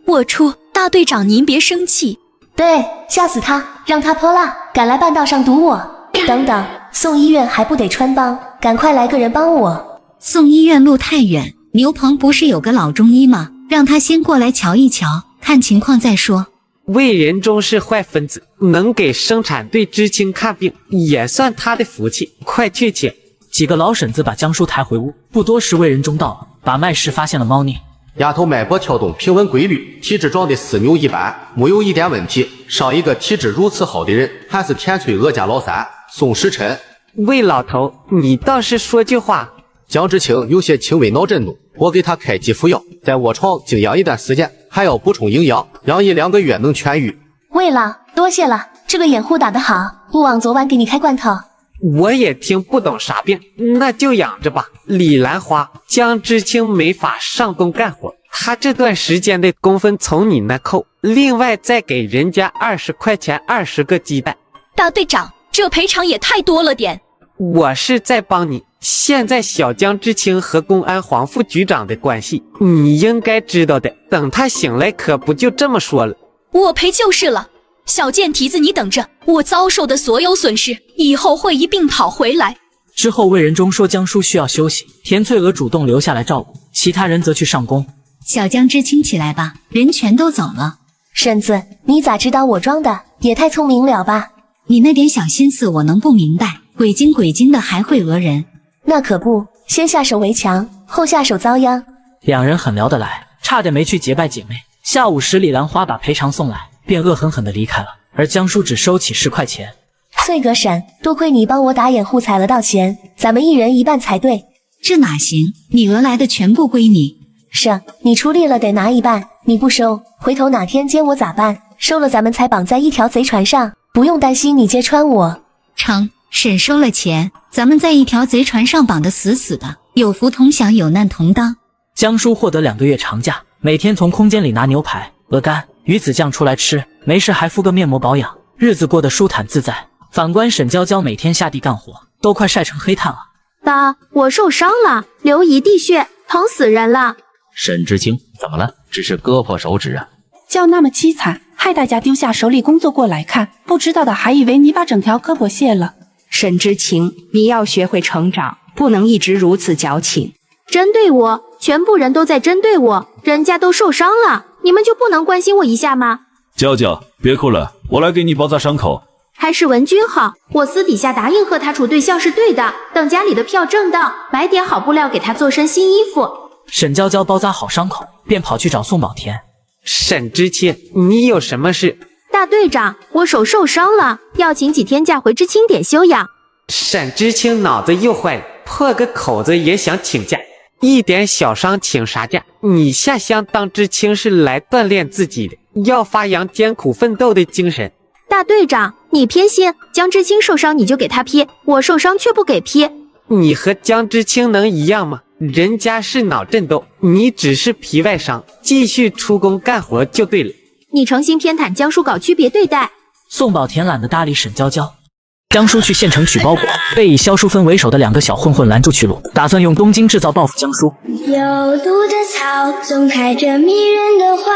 我出。大队长您别生气。对，吓死他，让他泼辣，敢来半道上堵我。等等，送医院还不得穿帮，赶快来个人帮我。送医院路太远，牛棚不是有个老中医吗？让他先过来瞧一瞧，看情况再说。魏仁忠是坏分子，能给生产队知青看病，也算他的福气。快去请！几个老婶子把江叔抬回屋，不多时魏仁忠到了，把脉时发现了猫腻。丫头脉搏跳动平稳规律，体质状的四牛一般，没有一点问题。上一个体质如此好的人，还是田翠娥家老三宋时琛。魏老头，你倒是说句话。江知青有些轻微脑震动，我给他开几副药，在卧床静养一段时间，还要补充营养，养1-2个月能痊愈。魏老，多谢了，这个掩护打得好，不枉昨晚给你开罐头。我也听不懂啥病，那就养着吧。李兰花，江知青没法上工干活，他这段时间的工分从你那扣，另外再给人家20块钱20个鸡蛋。大队长，这赔偿也太多了点。我是在帮你。现在小江知青和公安黄副局长的关系，你应该知道的。等他醒来，可不就这么说了。我赔就是了。小贱蹄子，你等着，我遭受的所有损失，以后会一并讨回来。之后魏仁忠说江叔需要休息，田翠娥主动留下来照顾，其他人则去上工。小江知青起来吧，人全都走了。婶子，你咋知道我装的？也太聪明了吧！你那点小心思我能不明白？鬼精的还会讹人。那可不，先下手为强，后下手遭殃。两人很聊得来，差点没去结拜姐妹。下午时，李兰花把赔偿送来，便恶狠狠地离开了，而江叔只收起10块钱。翠阁婶，多亏你帮我打掩护踩了到钱，咱们一人一半才对。这哪行？你讹来的全部归你。是，你出力了得拿一半，你不收，回头哪天接我咋办？收了咱们才绑在一条贼船上，不用担心你揭穿我。成，婶收了钱，咱们在一条贼船上绑得死死的，有福同享，有难同当。江叔获得2个月长假，每天从空间里拿牛排、鹅肝、鱼子酱出来吃，没事还敷个面膜保养，日子过得舒坦自在。反观沈娇娇每天下地干活，都快晒成黑炭了。爸，我受伤了，流一地血，疼死人了。沈知青，怎么了？只是割破手指啊？叫那么凄惨，害大家丢下手里工作过来看，不知道的还以为你把整条胳膊卸了。沈知青，你要学会成长，不能一直如此矫情。针对我，全部人都在针对我，人家都受伤了，你们就不能关心我一下吗？娇娇，别哭了，我来给你包扎伤口。还是文君好，我私底下答应和他处对象是对的，等家里的票挣到，买点好布料给他做身新衣服。沈娇娇包扎好伤口，便跑去找宋宝田。沈知青，你有什么事？大队长，我手受伤了，要请几天假回知青点休养。沈知青脑子又坏了，破个口子也想请假，一点小伤请啥假？你下乡当知青是来锻炼自己的，要发扬艰苦奋斗的精神。大队长，你偏心，江知青受伤你就给他批，我受伤却不给批。你和江知青能一样吗？人家是脑震动，你只是皮外伤，继续出工干活就对了。你诚心偏袒江叔，搞区别对待。宋宝田懒得搭理沈娇娇。江叔去县城取包裹，被以萧淑芬为首的2个小混混拦住去路，打算用东京制造报复江叔。有毒的草总开着迷人的花，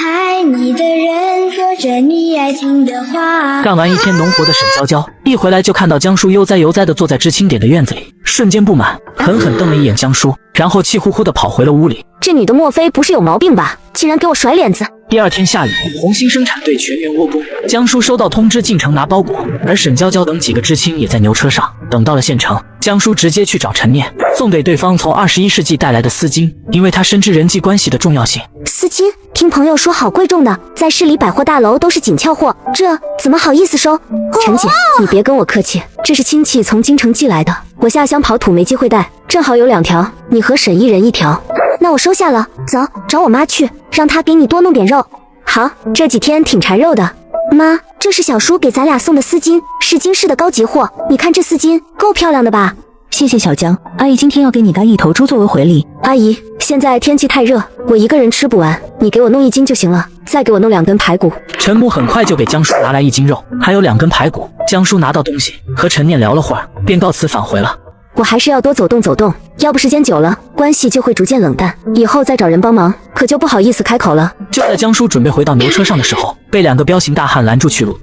爱你的人说着你爱听的话。干完一天农活的沈娇娇一回来就看到江叔悠哉悠哉地坐在知青点的院子里，瞬间不满，狠狠瞪了一眼江叔，然后气呼呼地跑回了屋里。这女的莫非不是有毛病吧？竟然给我甩脸子！第2天下雨，红星生产队全员窝工。江叔收到通知进城拿包裹，而沈娇娇等几个知青也在牛车上。等到了县城，江叔直接去找陈念，送给对方从21世纪带来的丝巾，因为他深知人际关系的重要性。丝巾？听朋友说好贵重的，在市里百货大楼都是紧俏货，这怎么好意思收？陈姐，你别跟我客气，这是亲戚从京城寄来的，我下乡跑土没机会带，正好有2条，你和沈一人1条。那我收下了，走，找我妈去，让她给你多弄点肉。好，这几天挺馋肉的。妈，这是小叔给咱俩送的丝巾，是京市的高级货，你看这丝巾够漂亮的吧？谢谢小江，阿姨今天要给你带1头猪作为回礼。阿姨，现在天气太热，我一个人吃不完，你给我弄1斤就行了，再给我弄2根排骨。陈母很快就给江叔拿来1斤肉，还有2根排骨。江叔拿到东西，和陈念聊了会儿，便告辞返回了。我还是要多走动走动，要不时间久了，关系就会逐渐冷淡，以后再找人帮忙，可就不好意思开口了。就在江叔准备回到牛车上的时候，被2个彪形大汉拦住去路。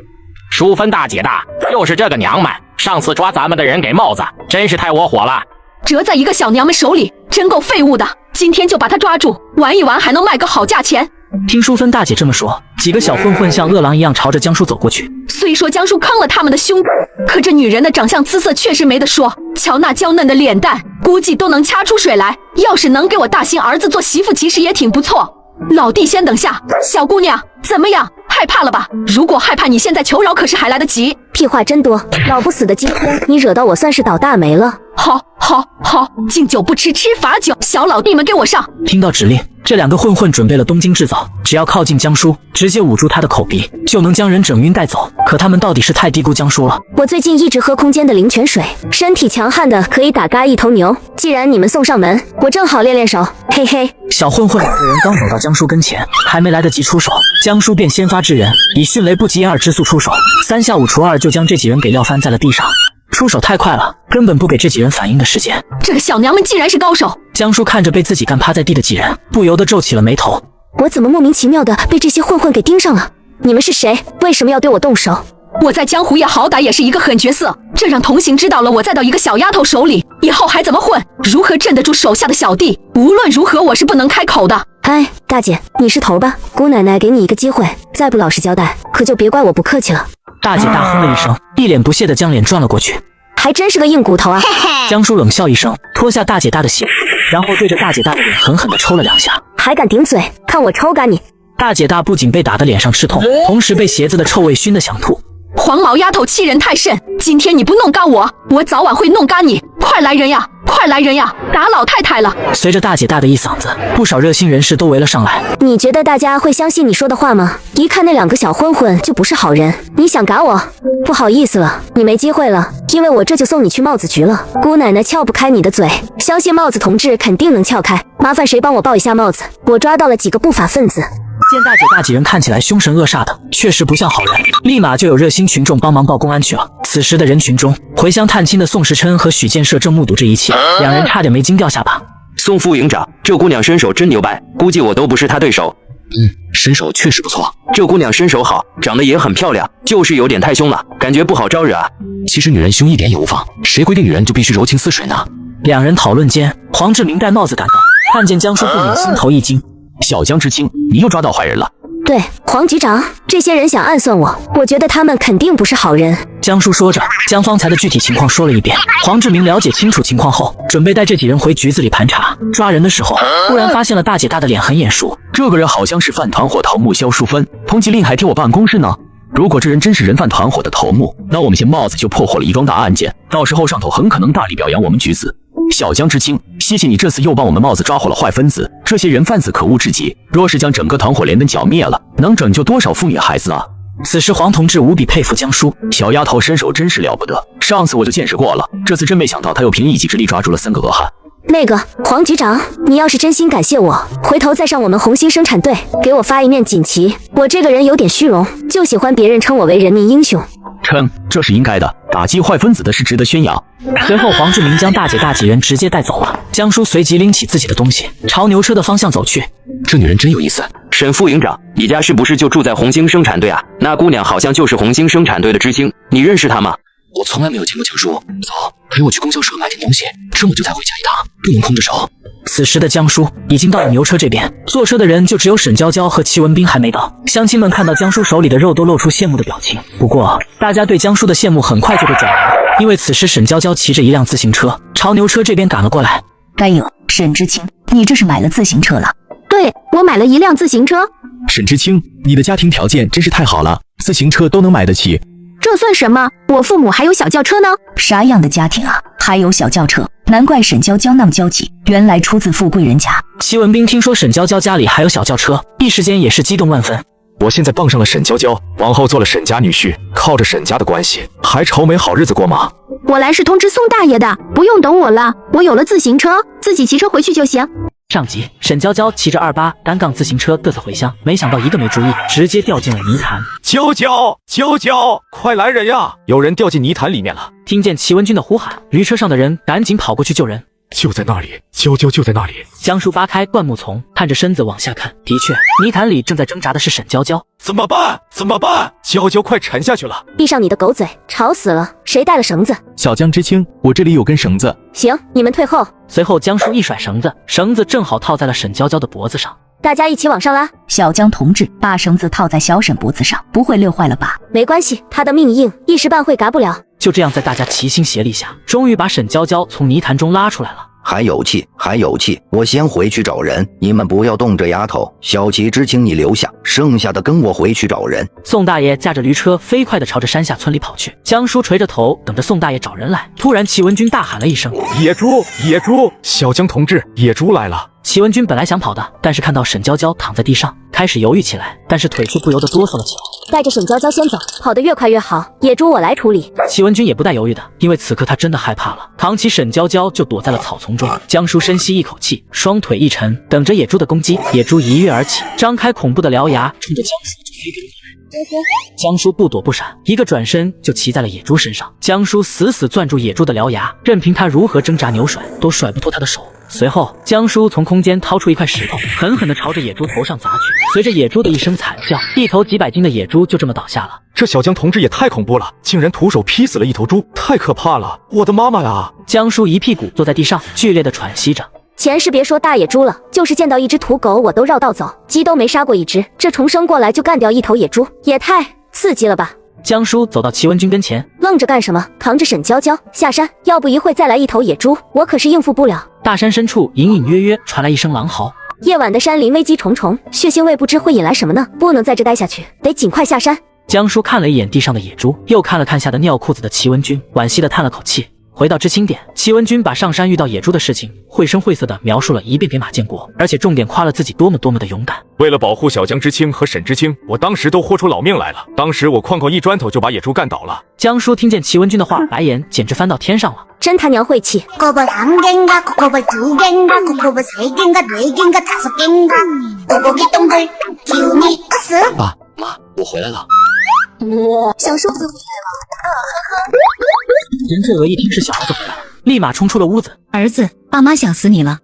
淑芬大姐的，又是这个娘们，上次抓咱们的人给帽子，真是太窝火了。折在一个小娘们手里，真够废物的。今天就把她抓住，玩一玩还能卖个好价钱。听淑芬大姐这么说，几个小混混像饿狼一样朝着江叔走过去。虽说江叔坑了他们的兄弟，可这女人的长相姿色确实没得说，瞧那娇嫩的脸蛋，估计都能掐出水来。要是能给我大新儿子做媳妇，其实也挺不错。老弟先等下，小姑娘怎么样？害怕了吧？如果害怕，你现在求饶可是还来得及。屁话真多，老不死的今天你惹到我算是倒大霉了。好，敬酒不吃吃罚酒，小老弟们给我上！听到指令，这2个混混准备了东京制造，只要靠近江叔，直接捂住他的口鼻，就能将人整晕带走。可他们到底是太低估江叔了。我最近一直喝空间的灵泉水，身体强悍的可以打嘎1头牛。既然你们送上门，我正好练练手，嘿嘿。小混混2个人刚走到江叔跟前，还没来得及出手，江叔便先发制人，以迅雷不及掩耳之速出手，3下5除2就将这几人给撂翻在了地上。出手太快了，根本不给这几人反应的时间。这个小娘们竟然是高手！江叔看着被自己干趴在地的几人，不由得皱起了眉头。我怎么莫名其妙的被这些混混给盯上了？你们是谁？为什么要对我动手？我在江湖也好歹也是一个狠角色，这让同行知道了我再到一个小丫头手里，以后还怎么混？如何镇得住手下的小弟？无论如何，我是不能开口的。哎，大姐，你是头吧？姑奶奶给你一个机会，再不老实交代，可就别怪我不客气了。大姐大哼了一声，一脸不屑地将脸转了过去。还真是个硬骨头啊！江叔冷笑一声，脱下大姐大的鞋，然后对着大姐大的脸狠狠地抽了2下。还敢顶嘴，看我抽干你！大姐大不仅被打得脸上吃痛，同时被鞋子的臭味熏得想吐。黄毛丫头欺人太甚，今天你不弄干我，我早晚会弄干你！快来人呀，快来人呀，打老太太了！随着大姐大的一嗓子，不少热心人士都围了上来。你觉得大家会相信你说的话吗？一看那2个小混混就不是好人，你想赶我？不好意思了，你没机会了，因为我这就送你去帽子局了。姑奶奶撬不开你的嘴，相信帽子同志肯定能撬开。麻烦谁帮我报一下帽子？我抓到了几个不法分子。见大姐大几人看起来凶神恶煞的，确实不像好人，立马就有热心群众帮忙报公安去了。此时的人群中，回乡探亲的宋时琛和许建设正目睹这一切，两人差点没惊掉下巴。宋副营长，这姑娘身手真牛掰，估计我都不是她对手。身手确实不错，这姑娘身手好，长得也很漂亮，就是有点太凶了，感觉不好招惹啊。其实女人凶一点也无妨，谁规定女人就必须柔情似水呢？两人讨论间，黄志明戴帽子赶到，看见江叔不免心头一惊。小江知青，你又抓到坏人了。对，黄局长，这些人想暗算我，我觉得他们肯定不是好人。江叔说着，将方才的具体情况说了一遍。黄志明了解清楚情况后，准备带这几人回局子里盘查。抓人的时候，忽然发现了大姐大的脸很眼熟，这个人好像是饭团伙头目萧淑芬，通缉令还贴我办公室呢。如果这人真是人贩团伙的头目，那我们先帽子就破获了一桩大案件，到时候上头很可能大力表扬我们局子。小江知青，谢谢你这次又帮我们帽子抓获了坏分子，这些人贩子可恶至极，若是将整个团伙连根剿灭了，能拯救多少妇女孩子啊！此时黄同志无比佩服江叔，小丫头身手真是了不得，上次我就见识过了，这次真没想到她又凭一己之力抓住了3个恶汉。那个黄局长，你要是真心感谢我，回头再上我们红星生产队给我发一面锦旗。我这个人有点虚荣，就喜欢别人称我为人民英雄。称，这是应该的，打击坏分子的是值得宣扬。随后黄志明将大姐大几人直接带走了，江叔随即拎起自己的东西朝牛车的方向走去。这女人真有意思。沈副营长，你家是不是就住在红星生产队啊？那姑娘好像就是红星生产队的知青，你认识她吗？我从来没有见过江叔。走，陪我去供销社买点东西，这么就再回家一趟，不能空着手。此时的江叔已经到了牛车这边，坐车的人就只有沈娇娇和齐文斌还没到。乡亲们看到江叔手里的肉都露出羡慕的表情，不过大家对江叔的羡慕很快就被转移，因为此时沈娇娇骑着一辆自行车朝牛车这边赶了过来。该有，沈知青，你这是买了自行车了？对，我买了一辆自行车。沈知青，你的家庭条件真是太好了，自行车都能买得起。这算什么？我父母还有小轿车呢。啥样的家庭啊，还有小轿车？难怪沈娇娇那么娇气，原来出自富贵人家。齐文斌听说沈娇娇家里还有小轿车，一时间也是激动万分。我现在傍上了沈娇娇，往后做了沈家女婿，靠着沈家的关系，还愁没好日子过吗？我来是通知宋大爷的，不用等我了，我有了自行车，自己骑车回去就行。上集，沈娇娇骑着28单杠自行车嘚瑟回乡，没想到一个没注意，直接掉进了泥潭。娇娇，娇娇，快来人呀！有人掉进泥潭里面了！听见齐文军的呼喊，驴车上的人赶紧跑过去救人。就在那里，娇娇就在那里。江叔扒开灌木丛，探着身子往下看，的确，泥潭里正在挣扎的是沈娇娇。怎么办？怎么办？娇娇快沉下去了！闭上你的狗嘴，吵死了！谁带了绳子？小江知青，我这里有根绳子。行，你们退后。随后江叔一甩绳子，绳子正好套在了沈娇娇的脖子上。大家一起往上拉。小江同志，把绳子套在小沈脖子上，不会溜坏了吧？没关系，他的命硬，一时半会嘎不了。就这样，在大家齐心协力下，终于把沈娇娇从泥潭中拉出来了。还有气，还有气！我先回去找人，你们不要动这丫头。小齐知青你留下，剩下的跟我回去找人。宋大爷驾着驴车飞快地朝着山下村里跑去，江叔垂着头等着宋大爷找人来。突然，齐文军大喊了一声：“野猪！野猪！小江同志，野猪来了！”齐文军本来想跑的，但是看到沈娇娇躺在地上，开始犹豫起来，但是腿却不由得哆嗦了起来。带着沈娇娇先走，跑得越快越好。野猪我来处理。齐文军也不带犹豫的，因为此刻他真的害怕了，扛起沈娇娇就躲在了草丛中。江叔深吸一口气，双腿一沉，等着野猪的攻击。野猪一跃而起，张开恐怖的獠牙，冲着江叔就飞奔过来。江叔不躲不闪，一个转身就骑在了野猪身上。江叔死死攥住野猪的獠牙，任凭他如何挣扎扭甩，都甩不脱他的手。随后，江叔从空间掏出一块石头，狠狠地朝着野猪头上砸去。随着野猪的一声惨叫，一头几百斤的野猪就这么倒下了。这小江同志也太恐怖了，竟然徒手劈死了一头猪，太可怕了！我的妈妈呀！江叔一屁股坐在地上，剧烈地喘息着。前世别说大野猪了，就是见到一只土狗我都绕道走，鸡都没杀过一只，这重生过来就干掉一头野猪，也太刺激了吧！江叔走到齐文君跟前，愣着干什么？扛着沈娇娇下山，要不一会再来一头野猪，我可是应付不了。大山深处隐隐约约传来一声狼嚎。夜晚的山林危机重重，血腥味不知会引来什么呢？不能在这待下去，得尽快下山。江叔看了一眼地上的野猪，又看了看吓得尿裤子的齐文君，惋惜地叹了口气。回到知青点，齐文君把上山遇到野猪的事情绘声绘色地描述了一遍给马建国，而且重点夸了自己多么的勇敢。为了保护小江知青和沈知青，我当时都豁出老命来了。当时我哐哐一砖头就把野猪干倒了。江叔听见齐文君的话，白眼简直翻到天上了。真他娘晦气！爸妈，我回来了。小叔子回来了。任翠娥一听是小儿子回来了，立马冲出了屋子。儿子，爸妈想死你了。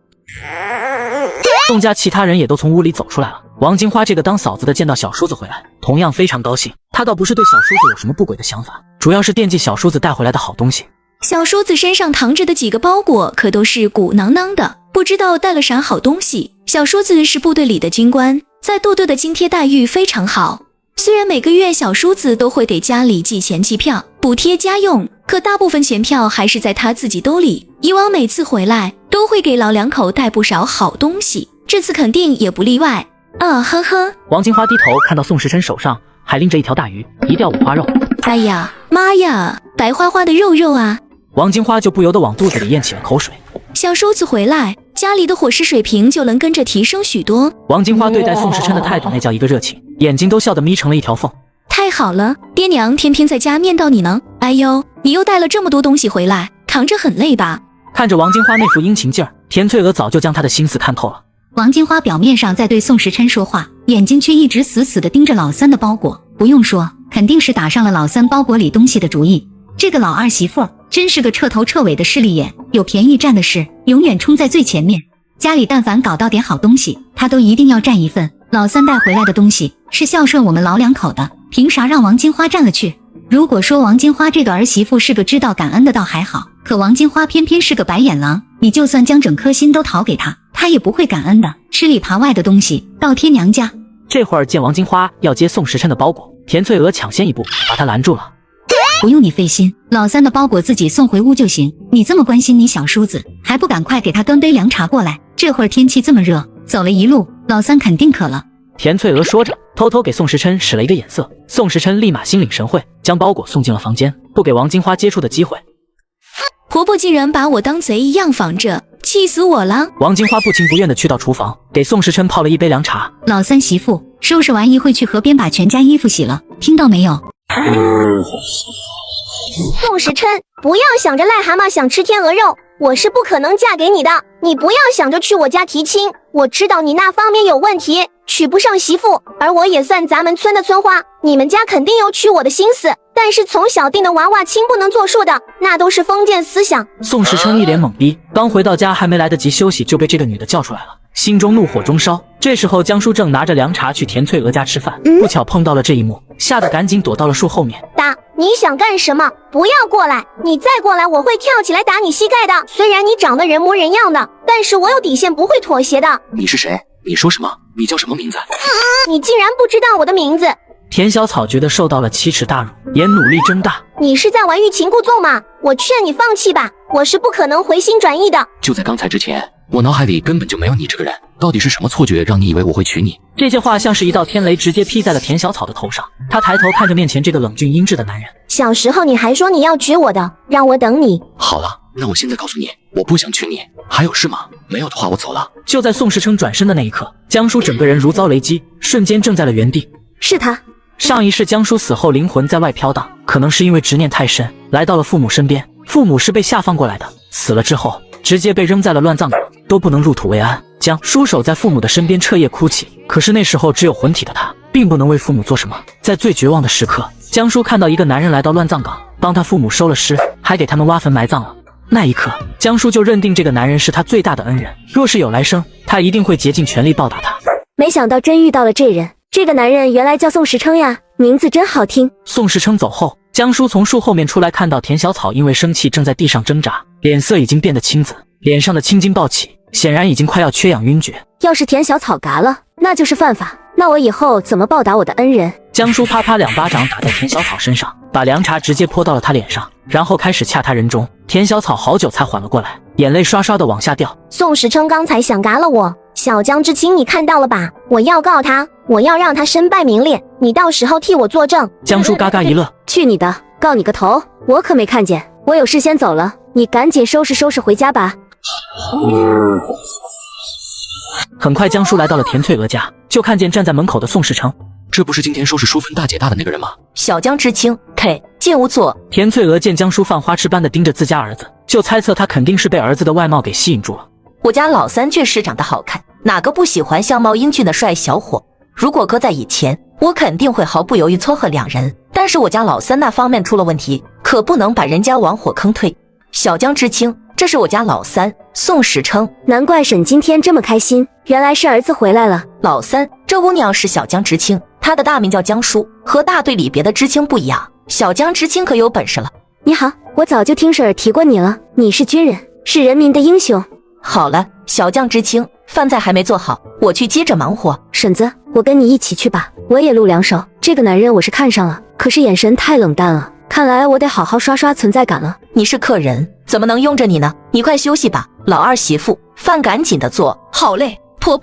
宋家其他人也都从屋里走出来了。王金花这个当嫂子的见到小叔子回来，同样非常高兴。她倒不是对小叔子有什么不轨的想法，主要是惦记小叔子带回来的好东西。小叔子身上扛着的几个包裹可都是鼓囊囊的，不知道带了啥好东西。小叔子是部队里的军官，在部队的津贴待遇非常好。虽然每个月小叔子都会给家里寄钱气票补贴家用，可大部分钱票还是在他自己兜里。以往每次回来都会给老两口带不少好东西，这次肯定也不例外。呵呵。王金花低头看到宋时琛手上还拎着一条大鱼，一吊五花肉。哎呀妈呀，白花花的肉肉啊！王金花就不由得往肚子里咽起了口水。小叔子回来，家里的伙食水平就能跟着提升许多。王金花对待宋时琛的态度那叫一个热情，眼睛都笑得眯成了一条缝。太好了，爹娘天天在家念叨你呢。哎呦，你又带了这么多东西回来，扛着很累吧？看着王金花那副殷勤劲儿，田翠娥早就将她的心思看透了。王金花表面上在对宋时琛说话，眼睛却一直死死地盯着老三的包裹。不用说，肯定是打上了老三包裹里东西的主意。这个老二媳妇真是个彻头彻尾的势利眼，有便宜占的事，永远冲在最前面。家里但凡搞到点好东西，她都一定要占一份。老三带回来的东西是孝顺我们老两口的，凭啥让王金花占了去？如果说王金花这个儿媳妇是个知道感恩的倒还好，可王金花偏偏是个白眼狼，你就算将整颗心都讨给她，她也不会感恩的，吃里扒外的东西倒贴娘家。这会儿见王金花要接宋时琛的包裹，田翠娥抢先一步把她拦住了。不用你费心，老三的包裹自己送回屋就行。你这么关心你小叔子，还不赶快给他端杯凉茶过来？这会儿天气这么热，走了一路，老三肯定渴了。田翠娥说着，偷偷给宋时琛使了一个眼色。宋时琛立马心领神会，将包裹送进了房间，不给王金花接触的机会。婆婆竟然把我当贼一样防着，气死我了！王金花不情不愿地去到厨房，给宋时琛泡了一杯凉茶。老三媳妇，收拾完一会去河边把全家衣服洗了，听到没有？宋时琛，不要想着癞蛤蟆想吃天鹅肉，我是不可能嫁给你的。你不要想着去我家提亲，我知道你那方面有问题，娶不上媳妇。而我也算咱们村的村花，你们家肯定有娶我的心思，但是从小定的娃娃亲不能作数的，那都是封建思想。宋时琛一脸懵逼，刚回到家还没来得及休息，就被这个女的叫出来了，心中怒火中烧。这时候江叔正拿着凉茶去田翠娥家吃饭，不巧碰到了这一幕，吓得赶紧躲到了树后面。打，你想干什么？不要过来！你再过来，我会跳起来打你膝盖的。虽然你长得人模人样的，但是我有底线，不会妥协的。你是谁？你说什么？你叫什么名字？你竟然不知道我的名字！田小草觉得受到了奇耻大辱，也努力睁大。你是在玩欲擒故纵吗？我劝你放弃吧，我是不可能回心转意的。就在刚才之前，我脑海里根本就没有你这个人，到底是什么错觉让你以为我会娶你？这些话像是一道天雷，直接劈在了田小草的头上。他抬头看着面前这个冷峻阴鸷的男人。小时候你还说你要娶我的，让我等你。好了，那我现在告诉你，我不想娶你。还有事吗？没有的话我走了。就在宋时琛转身的那一刻，江叔整个人如遭雷击，瞬间怔在了原地。是他。上一世江叔死后灵魂在外飘荡，可能是因为执念太深，来到了父母身边。父母是被下放过来的，死了之后直接被扔在了乱葬岗，都不能入土为安。江叔守在父母的身边彻夜哭泣，可是那时候只有魂体的他，并不能为父母做什么。在最绝望的时刻，江叔看到一个男人来到乱葬岗，帮他父母收了尸，还给他们挖坟埋葬了。那一刻，江叔就认定这个男人是他最大的恩人，若是有来生，他一定会竭尽全力报答他。没想到真遇到了这人，这个男人原来叫宋时琛呀，名字真好听。宋时琛走后，江叔从树后面出来，看到田小草因为生气正在地上挣扎，脸色已经变得青紫，脸上的青筋暴起，显然已经快要缺氧晕厥。要是田小草嘎了，那就是犯法，那我以后怎么报答我的恩人？江叔啪啪2巴掌打在田小草身上，把凉茶直接泼到了他脸上，然后开始掐他人中。田小草好久才缓了过来，眼泪刷刷的往下掉。宋时琛刚才想嘎了我，小江之青你看到了吧？我要告他，我要让他身败名裂，你到时候替我作证。江叔嘎嘎一乐，去你的，告你个头！我可没看见，我有事先走了，你赶紧收拾收拾回家吧。很快江叔来到了田翠娥家，就看见站在门口的宋时成。这不是今天说是淑芬大姐大的那个人吗？小江知青，进屋坐。田翠娥见江叔犯花痴般的盯着自家儿子，就猜测他肯定是被儿子的外貌给吸引住了。我家老三确实长得好看，哪个不喜欢相貌英俊的帅小伙？如果搁在以前，我肯定会毫不犹豫撮合两人。但是我家老三那方面出了问题，可不能把人家往火坑推。小江知青，这是我家老三宋时琛。难怪婶今天这么开心，原来是儿子回来了。老三，这姑娘是小江知青，她的大名叫江疏，和大队里别的知青不一样。小江知青可有本事了。你好，我早就听婶儿提过你了，你是军人，是人民的英雄。好了，小江知青，饭菜还没做好，我去接着忙活。婶子，我跟你一起去吧，我也露两手。这个男人我是看上了，可是眼神太冷淡了，看来我得好好刷刷存在感了。你是客人，怎么能用着你呢？你快休息吧，老二媳妇，饭赶紧的做。好嘞，婆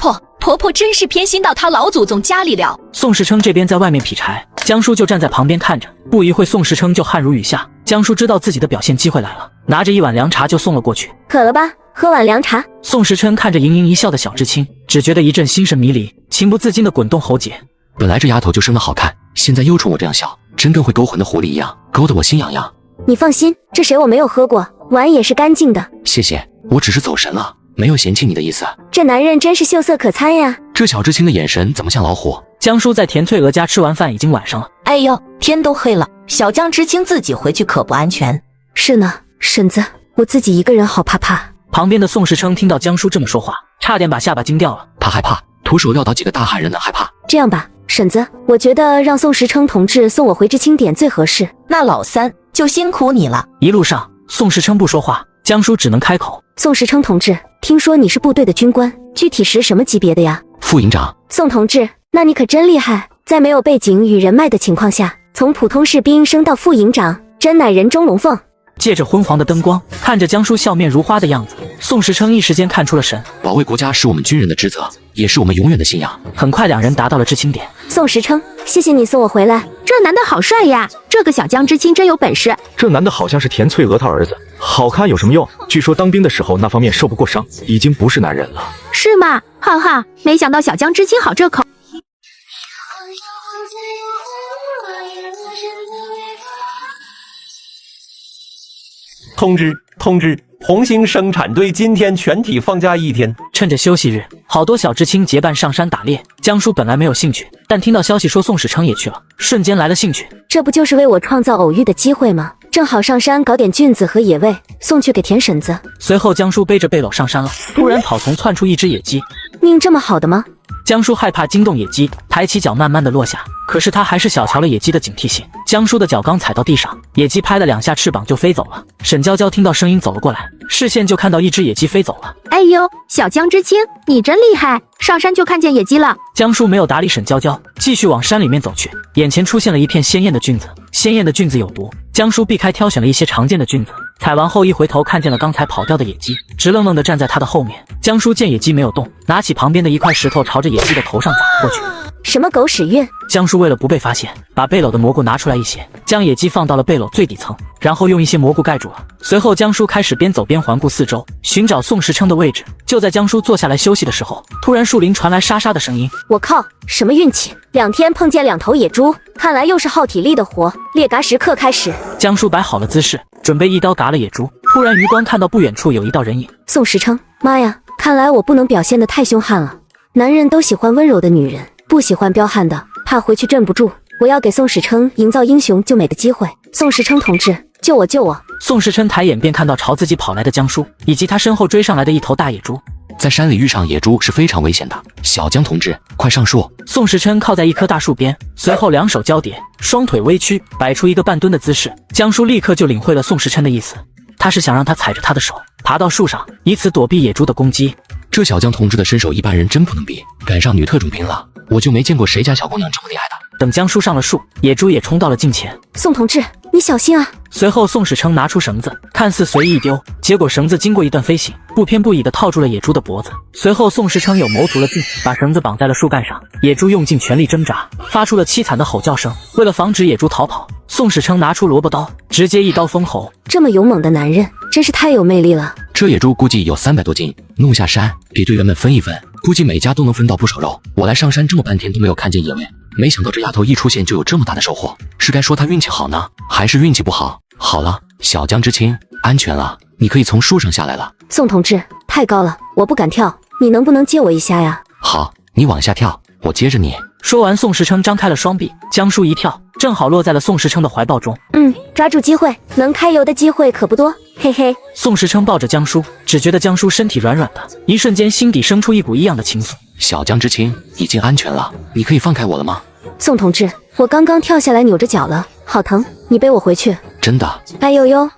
婆真是偏心到她老祖宗家里了。宋时琛这边在外面劈柴，江叔就站在旁边看着。不一会，宋时琛就汗如雨下。江叔知道自己的表现机会来了，拿着一碗凉茶就送了过去。渴了吧？喝碗凉茶。宋时琛看着盈盈一笑的小知青，只觉得一阵心神迷离，情不自禁的滚动喉结。本来这丫头就生得好看，现在又冲我这样笑，真跟会勾魂的狐狸一样，勾得我心痒痒。你放心，这水我没有喝过，碗也是干净的。谢谢，我只是走神了，没有嫌弃你的意思。这男人真是秀色可餐呀！这小知青的眼神怎么像老虎？江叔在田翠娥家吃完饭，已经晚上了。哎呦，天都黑了，小江知青自己回去可不安全。是呢，婶子，我自己一个人好怕怕。旁边的宋时琛听到江叔这么说话，差点把下巴惊掉了。他害怕，徒手撂倒几个大汉人呢，害怕。这样吧，婶子，我觉得让宋时琛同志送我回知青点最合适。那老三就辛苦你了。一路上，宋时琛不说话，江叔只能开口。宋时琛同志，听说你是部队的军官，具体是什么级别的呀？副营长。宋同志，那你可真厉害，在没有背景与人脉的情况下，从普通士兵升到副营长，真乃人中龙凤。借着昏黄的灯光，看着江叔笑面如花的样子，宋时琛一时间看出了神。保卫国家是我们军人的职责，也是我们永远的信仰。很快两人达到了知青点。宋时琛，谢谢你送我回来。这男的好帅呀，这个小江知青真有本事。这男的好像是田翠娥他儿子，好看有什么用？据说当兵的时候那方面受不过伤，已经不是男人了。是吗？哈哈，没想到小江知青好这口。通知！红星生产队今天全体放假1天。趁着休息日，好多小知青结伴上山打猎。江叔本来没有兴趣，但听到消息说宋时琛也去了，瞬间来了兴趣。这不就是为我创造偶遇的机会吗？正好上山搞点菌子和野味，送去给田婶子。随后江叔背着背篓上山了，突然草丛窜出一只野鸡。命这么好的吗？江叔害怕惊动野鸡，抬起脚慢慢的落下，可是他还是小瞧了野鸡的警惕性。江叔的脚刚踩到地上，野鸡拍了2下翅膀就飞走了。沈娇娇听到声音走了过来，视线就看到一只野鸡飞走了。哎呦，小江知青，你真厉害，上山就看见野鸡了。江叔没有搭理沈娇娇，继续往山里面走去。眼前出现了一片鲜艳的菌子，鲜艳的菌子有毒。江叔避开，挑选了一些常见的菌子，采完后一回头看见了刚才跑掉的野鸡，直愣愣地站在他的后面。江叔见野鸡没有动，拿起旁边的一块石头朝着野鸡的头上砸过去。什么狗屎运！江叔为了不被发现，把背篓的蘑菇拿出来一些，将野鸡放到了背篓最底层，然后用一些蘑菇盖住了。随后江叔开始边走边环顾四周，寻找宋时琛的位置。就在江叔坐下来休息的时候，突然树林传来沙沙的声音。我靠，什么运气！2天碰见2头野猪，看来又是耗体力的活。猎嘎时刻开始。江叔摆好了姿势，准备一刀嘎了野猪。突然余光看到不远处有一道人影。宋时琛，妈呀，看来我不能表现得太凶悍了。男人都喜欢温柔的女人，不喜欢彪悍的，怕回去镇不住。我要给宋时琛营造英雄救美的机会。宋时琛同志，救我救我！宋时琛抬眼便看到朝自己跑来的江叔，以及他身后追上来的一头大野猪。在山里遇上野猪是非常危险的，小江同志，快上树！宋时琛靠在一棵大树边，随后2手交叠，双腿微曲，摆出一个半蹲的姿势。江叔立刻就领会了宋时琛的意思，他是想让他踩着他的手爬到树上，以此躲避野猪的攻击。这小江同志的身手一般人真不能比，赶上女特种兵了，我就没见过谁家小姑娘这么厉害的。等江叔上了树，野猪也冲到了近前。宋同志，你小心啊！随后，宋史称拿出绳子，看似随意一丢，结果绳子经过一段飞行，不偏不倚地套住了野猪的脖子。随后，宋史称有谋足了劲，把绳子绑在了树干上。野猪用尽全力挣扎，发出了凄惨的吼叫声。为了防止野猪逃跑，宋史称拿出萝卜刀，直接一刀封喉。这么勇猛的男人，真是太有魅力了。这野猪估计有300多斤，弄下山给队员们分一分，估计每家都能分到不少肉。我来上山这么半天都没有看见野味，没想到这丫头一出现就有这么大的收获，是该说她运气好呢，还是运气不好？好了，小江之青，安全了，你可以从树上下来了。宋同志，太高了，我不敢跳，你能不能借我一下呀？好，你往下跳，我接着你。说完，宋时称张开了双臂，江叔一跳，正好落在了宋时称的怀抱中。抓住机会，能开油的机会可不多，嘿嘿。宋时称抱着江叔，只觉得江叔身体软软的，一瞬间心底生出一股异样的情愫。小江之青，已经安全了，你可以放开我了吗？宋同志，我刚刚跳下来扭着脚了，好疼，你背我回去。真的？哎呦呦，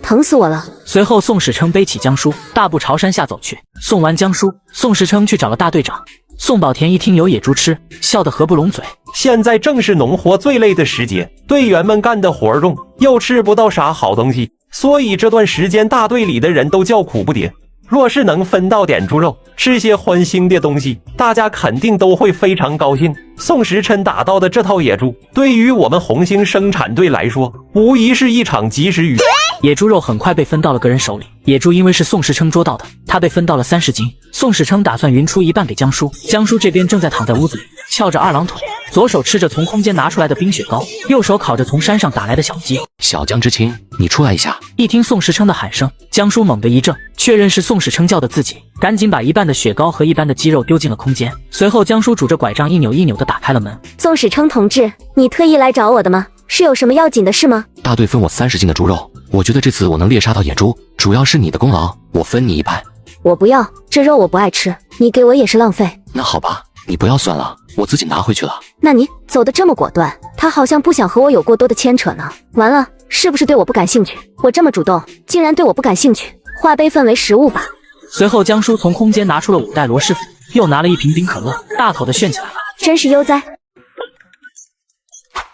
疼死我了！随后，宋史称背起江叔，大步朝山下走去。送完江叔，宋时称去找了大队长。宋宝田一听有野猪吃，笑得合不拢嘴。现在正是农活最累的时节，队员们干的活重，又吃不到啥好东西，所以这段时间大队里的人都叫苦不迭。若是能分到点猪肉，吃些欢欣的东西，大家肯定都会非常高兴。宋时琛打到的这套野猪，对于我们红星生产队来说，无疑是一场及时雨。野猪肉很快被分到了个人手里，野猪因为是宋时称捉到的，他被分到了30斤。宋时称打算匀出一半给江叔，江叔这边正在躺在屋子里，翘着2郎腿，左手吃着从空间拿出来的冰雪糕，右手烤着从山上打来的小鸡。小江之青，你出来一下！一听宋时称的喊声，江叔猛地一怔，确认是宋时称叫的自己，赶紧把一半的雪糕和一半的鸡肉丢进了空间。随后，江叔拄着拐杖一扭一扭地打开了门。宋史称同志，你特意来找我的吗？是有什么要紧的事吗？大队分我30斤的猪肉，我觉得这次我能猎杀到野猪，主要是你的功劳，我分你一半。我不要，这肉我不爱吃，你给我也是浪费。那好吧，你不要算了，我自己拿回去了。那你走得这么果断，他好像不想和我有过多的牵扯呢。完了，是不是对我不感兴趣？我这么主动，竟然对我不感兴趣？化悲愤为食物吧。随后，江叔从空间拿出了5袋罗氏粉，又拿了一瓶冰可乐，大口的炫起来了。真是悠哉。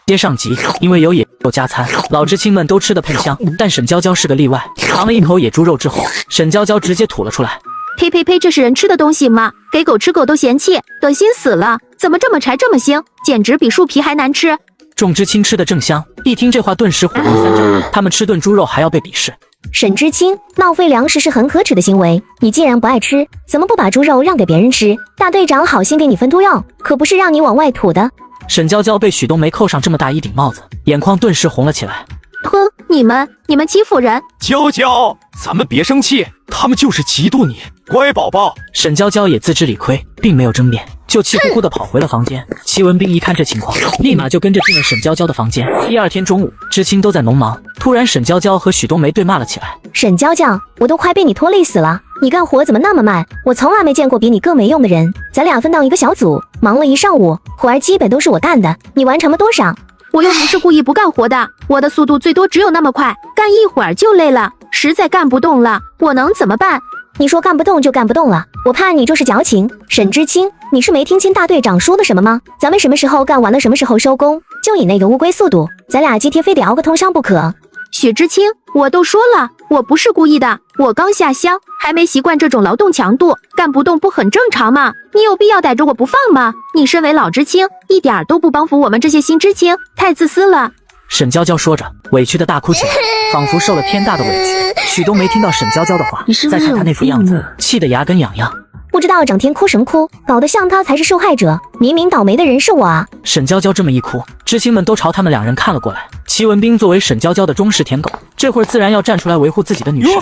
接上集，因为有野猪肉加餐，老知青们都吃得喷香，但沈娇娇是个例外。尝了一口野猪肉之后，沈娇娇直接吐了出来。呸呸呸，这是人吃的东西吗？给狗吃狗都嫌弃，恶心死了！怎么这么柴这么腥，简直比树皮还难吃。众知青吃得正香，一听这话顿时火冒三丈，他们吃顿猪肉还要被鄙视。沈知青，浪费粮食是很可耻的行为，你既然不爱吃，怎么不把猪肉让给别人吃？大队长好心给你分猪肉，可不是让你往外吐的。沈娇娇被许冬梅扣上这么大一顶帽子，眼眶顿时红了起来。哼，你们欺负人！娇娇，咱们别生气，他们就是嫉妒你，乖宝宝。沈娇娇也自知理亏，并没有争辩，就气呼呼地跑回了房间。齐文斌一看这情况，立马就跟着进了沈娇娇的房间。第2天中午，知青都在农忙，突然沈娇娇和许冬梅对骂了起来。沈娇娇，我都快被你拖累死了，你干活怎么那么慢？我从来没见过比你更没用的人。咱俩分到一个小组，忙了一上午，活儿基本都是我干的，你完成了多少？我又不是故意不干活的，我的速度最多只有那么快，干一会儿就累了，实在干不动了，我能怎么办？你说干不动就干不动了，我怕你就是矫情。沈知青，你是没听清大队长说的什么吗？咱们什么时候干完了什么时候收工，就以那个乌龟速度，咱俩今天非得熬个通宵不可。许知青，我都说了，我不是故意的，我刚下乡，还没习惯这种劳动强度，干不动不很正常吗？你有必要逮着我不放吗？你身为老知青，一点都不帮扶我们这些新知青，太自私了。沈娇娇说着，委屈的大哭起来，仿佛受了天大的委屈。许冬梅听到沈娇娇的话，再看她那副样子，气得牙根痒痒。不知道整天哭什么哭，搞得像他才是受害者，明明倒霉的人是我啊！沈娇娇这么一哭，知青们都朝他们2人看了过来。齐文斌作为沈娇娇的忠实舔狗，这会儿自然要站出来维护自己的女神。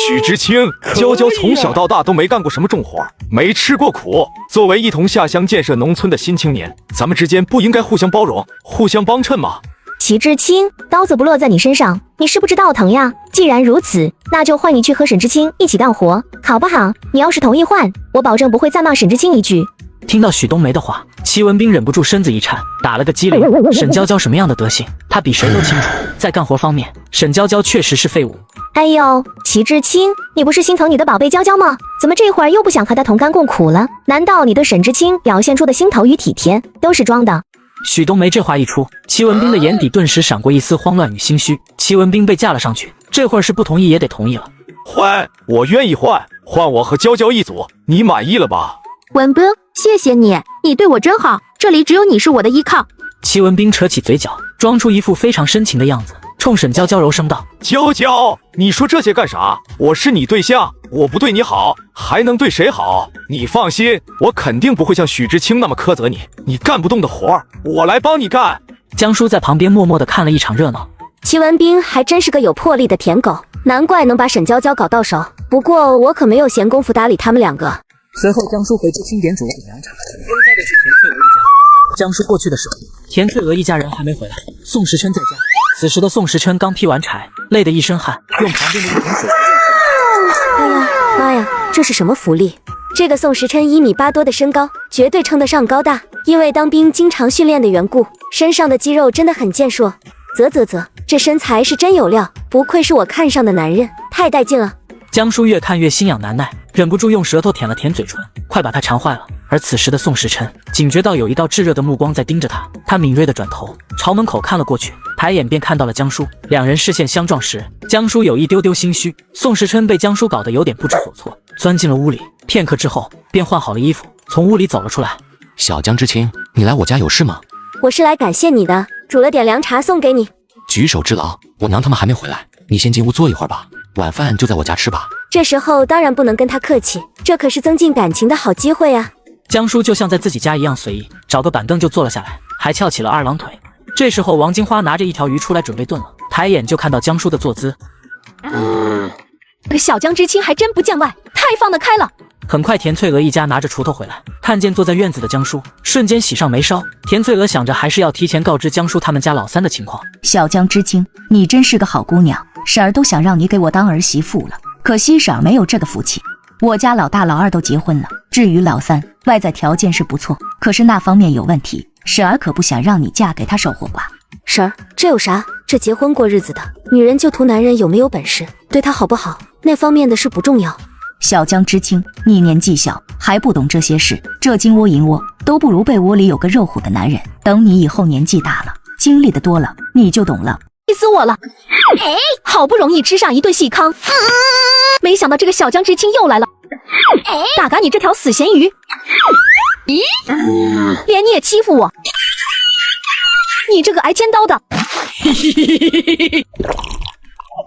许知青，娇娇从小到大都没干过什么重活，没吃过苦。作为一同下乡建设农村的新青年，咱们之间不应该互相包容、互相帮衬吗？齐知青，刀子不落在你身上，你是不知道疼呀。既然如此，那就换你去和沈知青一起干活，好不好？你要是同意换，我保证不会再骂沈知青一句。听到许冬梅的话，齐文斌忍不住身子一颤，打了个激灵。沈娇娇什么样的德行，他比谁都清楚。在干活方面，沈娇娇确实是废物。哎呦，齐知青，你不是心疼你的宝贝娇娇吗？怎么这会儿又不想和她同甘共苦了？难道你对沈知青表现出的心疼与体贴都是装的？许冬梅这话一出，齐文斌的眼底顿时闪过一丝慌乱与心虚。齐文斌被架了上去，这会儿是不同意也得同意了。换，我愿意换我和娇娇一组，你满意了吧？文斌，谢谢你，你对我真好，这里只有你是我的依靠。齐文斌扯起嘴角，装出一副非常深情的样子，冲沈娇娇柔声道：娇娇，你说这些干啥？我是你对象，我不对你好，还能对谁好？你放心，我肯定不会像许知清那么苛责你。你干不动的活儿，我来帮你干。江叔在旁边默默地看了一场热闹。齐文斌还真是个有魄力的舔狗，难怪能把沈娇娇搞到手。不过我可没有闲工夫搭理他们两个。随后江叔回知青点煮了饮凉茶，悠哉地去田翠娥一家。江叔过去的时候，田翠娥一家人还没回来，宋时琛在家。此时的宋时琛刚劈完柴，累得一身汗，用旁边的一桶水。哎呀妈呀，这是什么福利？这个宋时琛1.8米多的身高，绝对称得上高大。因为当兵经常训练的缘故，身上的肌肉真的很健硕。啧，这身材是真有料，不愧是我看上的男人，太带劲了。江叔越看越心痒难耐，忍不住用舌头舔了舔嘴唇，快把他馋坏了。而此时的宋时琛警觉到有一道炙热的目光在盯着他，他敏锐地转头朝门口看了过去，抬眼便看到了江叔。两人视线相撞时，江叔有一丢丢心虚，宋时琛被江叔搞得有点不知所措，钻进了屋里。片刻之后，便换好了衣服，从屋里走了出来。小江知青，你来我家有事吗？我是来感谢你的，煮了点凉茶送给你。举手之劳，我娘他们还没回来，你先进屋坐一会儿吧，晚饭就在我家吃吧。这时候当然不能跟他客气，这可是增进感情的好机会啊。江叔就像在自己家一样随意，找个板凳就坐了下来，还翘起了二郎腿。这时候王金花拿着一条鱼出来准备炖了，抬眼就看到江叔的坐姿。这个小江知青还真不见外，太放得开了。很快田翠娥一家拿着锄头回来，看见坐在院子的江叔，瞬间喜上眉梢。田翠娥想着还是要提前告知江叔他们家老三的情况。小江知青，你真是个好姑娘，婶儿都想让你给我当儿媳妇了，可惜婶儿没有这个福气。我家老大老二都结婚了，至于老三，外在条件是不错，可是那方面有问题，婶儿可不想让你嫁给他守活寡。婶儿，这有啥？这结婚过日子的女人就图男人有没有本事，对他好不好，那方面的事不重要。小江知青，你年纪小还不懂这些事，这金窝银窝都不如被窝里有个肉虎的男人。等你以后年纪大了，经历的多了，你就懂了。气死我了！好不容易吃上一顿细糠，没想到这个小江知青又来了。大嘎你这条死咸鱼！连你也欺负我！你这个挨尖刀的！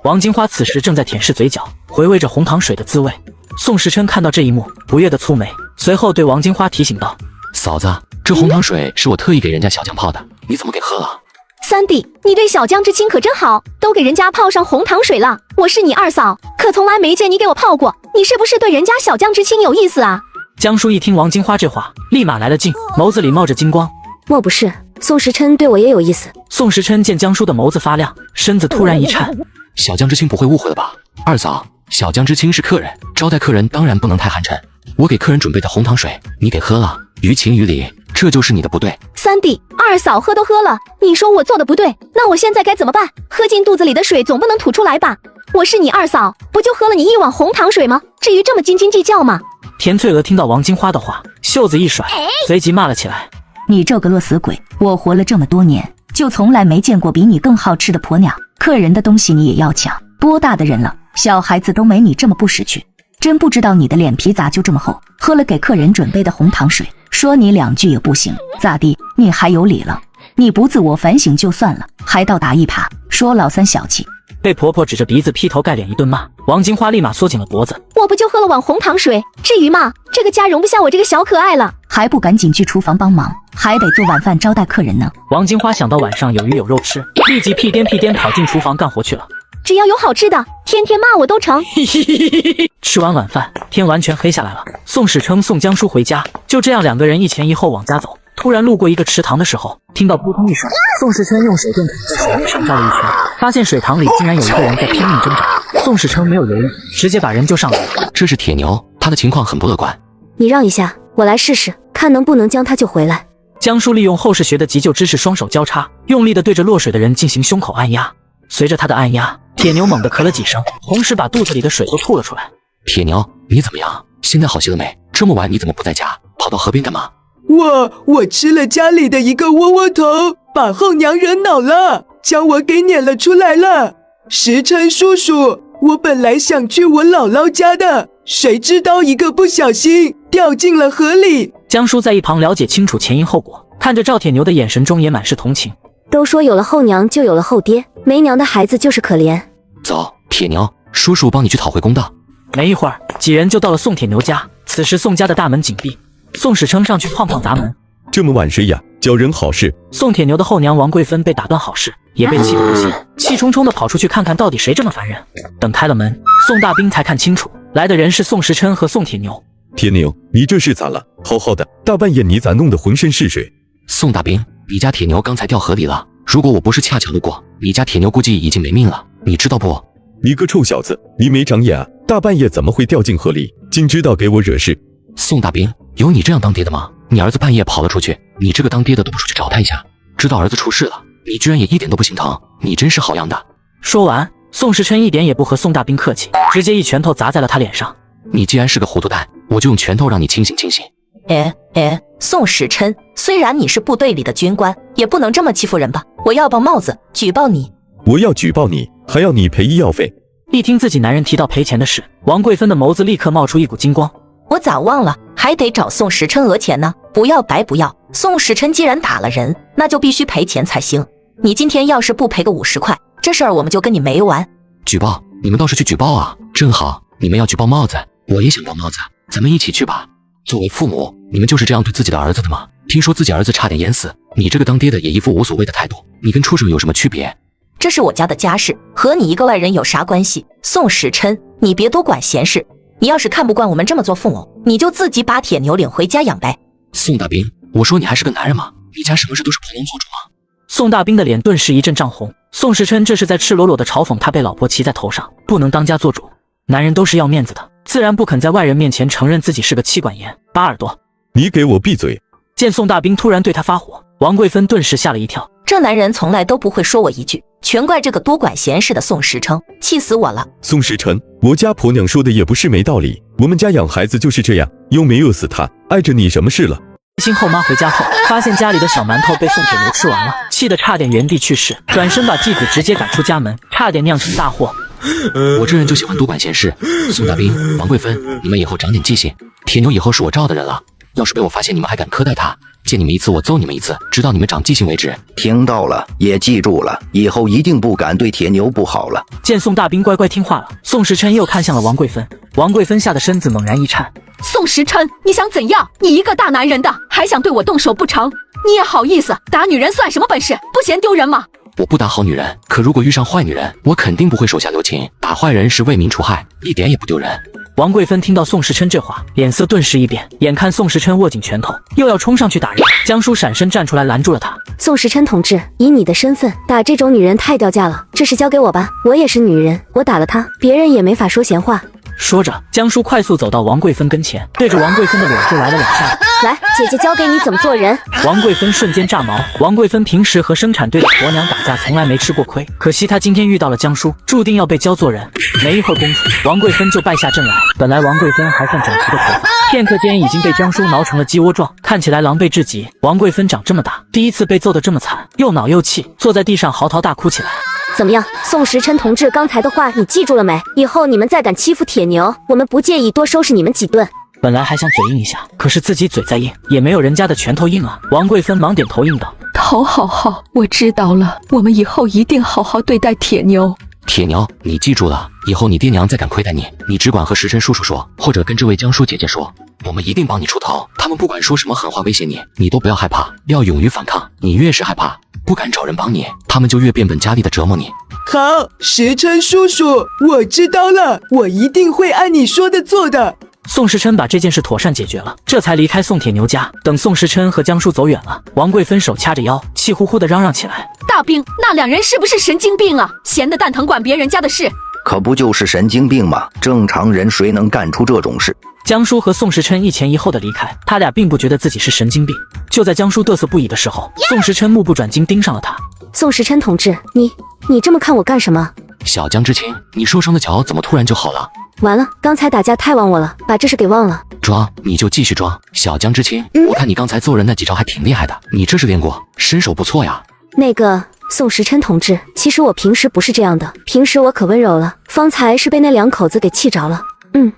王金花此时正在舔舐嘴角，回味着红糖水的滋味。宋时琛看到这一幕，不悦地蹙眉，随后对王金花提醒道：嫂子，这红糖水是我特意给人家小江泡的，你怎么给喝了？三弟，你对小江知青可真好，都给人家泡上红糖水了。我是你二嫂，可从来没见你给我泡过，你是不是对人家小江知青有意思啊？江叔一听王金花这话，立马来了劲，眸子里冒着金光。莫不是宋时琛对我也有意思？宋时琛见江叔的眸子发亮，身子突然一颤。小江知青不会误会了吧？二嫂，小江知青是客人，招待客人当然不能太寒碜。我给客人准备的红糖水，你给喝了，于情于理，这就是你的不对。三弟，二嫂喝都喝了，你说我做的不对，那我现在该怎么办？喝进肚子里的水总不能吐出来吧？我是你二嫂，不就喝了你一碗红糖水吗？至于这么斤斤计较吗？田翠娥听到王金花的话，袖子一甩，随即骂了起来：你这个饿死鬼，我活了这么多年，就从来没见过比你更好吃的婆娘，客人的东西你也要抢，多大的人了，小孩子都没你这么不识趣。真不知道你的脸皮咋就这么厚，喝了给客人准备的红糖水，说你两句也不行，咋地？你还有理了？你不自我反省就算了，还倒打一耙，说老三小气。被婆婆指着鼻子劈头盖脸一顿骂，王金花立马缩紧了脖子。我不就喝了碗红糖水，至于吗？这个家容不下我这个小可爱了，还不赶紧去厨房帮忙，还得做晚饭招待客人呢。王金花想到晚上有鱼有肉吃，立即屁颠屁颠跑进厨房干活去了。只要有好吃的，天天骂我都成。吃完晚饭，天完全黑下来了。宋时琛送江叔回家，就这样两个人一前一后往家走。突然路过一个池塘的时候，听到扑通一声，宋时琛用手电筒在水面上照了一圈，发现水塘里竟然有一个人在拼命挣扎。宋时琛没有犹豫，直接把人救上来了。这是铁牛，他的情况很不乐观。你让一下，我来试试，看能不能将他救回来。江叔利用后世学的急救知识，双手交叉，用力地对着落水的人进行胸口按压。随着他的按压，铁牛猛地咳了几声，同时把肚子里的水都吐了出来。铁牛，你怎么样？现在好些了没？这么晚你怎么不在家？跑到河边干嘛？我吃了家里的一个窝窝头，把后娘惹恼了，将我给撵了出来了。时辰叔叔，我本来想去我姥姥家的，谁知道一个不小心掉进了河里。江叔在一旁了解清楚前因后果，看着赵铁牛的眼神中也满是同情。都说有了后娘就有了后爹，没娘的孩子就是可怜。走，铁牛，叔叔帮你去讨回公道。没一会儿，几人就到了宋铁牛家。此时宋家的大门紧闭，宋史称上去哐哐砸门。这么晚谁呀？教人好事。宋铁牛的后娘王贵芬被打断好事，也被气得不行，气冲冲的跑出去看看到底谁这么烦人。等开了门，宋大兵才看清楚，来的人是宋时琛和宋铁牛。铁牛，你这是咋了？好好的，大半夜你咋弄得浑身是水？宋大兵，你家铁牛刚才掉河里了，如果我不是恰巧路过，你家铁牛估计已经没命了，你知道不？你个臭小子，你没长眼啊！大半夜怎么会掉进河里？竟知道给我惹事！宋大兵，有你这样当爹的吗？你儿子半夜跑了出去，你这个当爹的都不出去找他一下，知道儿子出事了，你居然也一点都不心疼，你真是好样的！说完，宋时琛一点也不和宋大兵客气，直接一拳头砸在了他脸上。你既然是个糊涂蛋，我就用拳头让你清醒清醒。宋时琛，虽然你是部队里的军官，也不能这么欺负人吧？我要报帽子，举报你！我要举报你，还要你赔医药费！一听自己男人提到赔钱的事，王贵芬的眸子立刻冒出一股金光。我咋忘了，还得找宋时琛讹钱呢？不要白不要！宋时琛既然打了人，那就必须赔钱才行。你今天要是不赔个50块，这事儿我们就跟你没完。举报？你们倒是去举报啊！正好你们要举报帽子，我也想报帽子，咱们一起去吧。作为父母，你们就是这样对自己的儿子的吗？听说自己儿子差点淹死，你这个当爹的也一副无所谓的态度，你跟畜生有什么区别？这是我家的家事，和你一个外人有啥关系？宋时琛，你别多管闲事。你要是看不惯我们这么做父母，你就自己把铁牛领回家养呗。宋大兵，我说你还是个男人吗？你家什么事都是婆能做主吗？宋大兵的脸顿时一阵涨红。宋时琛这是在赤裸裸的嘲讽他被老婆骑在头上，不能当家做主。男人都是要面子的，自然不肯在外人面前承认自己是个妻管严、扒耳朵。你给我闭嘴！见宋大兵突然对他发火，王贵芬顿时吓了一跳。这男人从来都不会说我一句，全怪这个多管闲事的宋时琛，气死我了！宋时琛，我家婆娘说的也不是没道理，我们家养孩子就是这样，又没饿死他，碍着你什么事了？新后妈回家后，发现家里的小馒头被宋铁牛吃完了，气得差点原地去世，转身把继子直接赶出家门，差点酿成大祸。我这人就喜欢多管闲事。宋大兵、王贵芬，你们以后长点记性。铁牛以后是我罩的人了，要是被我发现你们还敢苛待他，见你们一次我揍你们一次，直到你们长记性为止。听到了，也记住了，以后一定不敢对铁牛不好了。见宋大兵乖乖听话了，宋时琛又看向了王贵芬，王贵芬吓得身子猛然一颤。宋时琛，你想怎样？你一个大男人的，还想对我动手不成？你也好意思？打女人算什么本事？不嫌丢人吗？我不打好女人，可如果遇上坏女人，我肯定不会手下留情。打坏人是为民除害，一点也不丢人。王贵芬听到宋时琛这话，脸色顿时一变，眼看宋时琛握紧拳头，又要冲上去打人，江叔闪身站出来拦住了他。宋时琛同志，以你的身份，打这种女人太掉价了，这事交给我吧，我也是女人，我打了她，别人也没法说闲话。说着，江叔快速走到王贵芬跟前，对着王贵芬的脸就来了2下。来，姐姐教给你怎么做人。王贵芬瞬间炸毛。王贵芬平时和生产队的婆娘打架从来没吃过亏，可惜她今天遇到了江叔，注定要被教做人。没一会儿功夫，王贵芬就败下阵来。本来王贵芬还算整齐的头发，片刻间已经被江叔挠成了鸡窝状，看起来狼狈至极。王贵芬长这么大，第一次被揍得这么惨，又恼又气，坐在地上嚎啕大哭起来。怎么样，宋时琛同志刚才的话你记住了没？以后你们再敢欺负铁牛，我们不介意多收拾你们几顿。本来还想嘴硬一下，可是自己嘴再硬，也没有人家的拳头硬啊。王贵芬忙点头应道：好，我知道了，我们以后一定好好对待铁牛。铁牛，你记住了，以后你爹娘再敢亏待你，你只管和时琛叔叔说，或者跟这位江叔姐姐说，我们一定帮你出头。他们不管说什么狠话威胁你，你都不要害怕，要勇于反抗。你越是害怕，不敢找人帮你，他们就越变本加厉的折磨你。好，时琛叔叔，我知道了，我一定会按你说的做的。宋时琛把这件事妥善解决了，这才离开宋铁牛家。等宋时琛和江叔走远了，王贵芬手掐着腰，气呼呼地嚷嚷起来：大兵，那2人是不是神经病啊？闲得蛋疼管别人家的事。可不就是神经病吗？正常人谁能干出这种事？江叔和宋时琛一前一后的离开，他俩并不觉得自己是神经病。就在江叔嘚瑟不已的时候，宋时琛目不转睛盯上了他。宋时琛同志，你这么看我干什么？小江知青，你受伤的脚怎么突然就好了？完了，刚才打架太忘我了，把这事给忘了。装你就继续装，小江之青，我看你刚才揍人那几招还挺厉害的，你这是练过，身手不错呀。那个宋时琛同志，其实我平时不是这样的，平时我可温柔了，方才是被那两口子给气着了。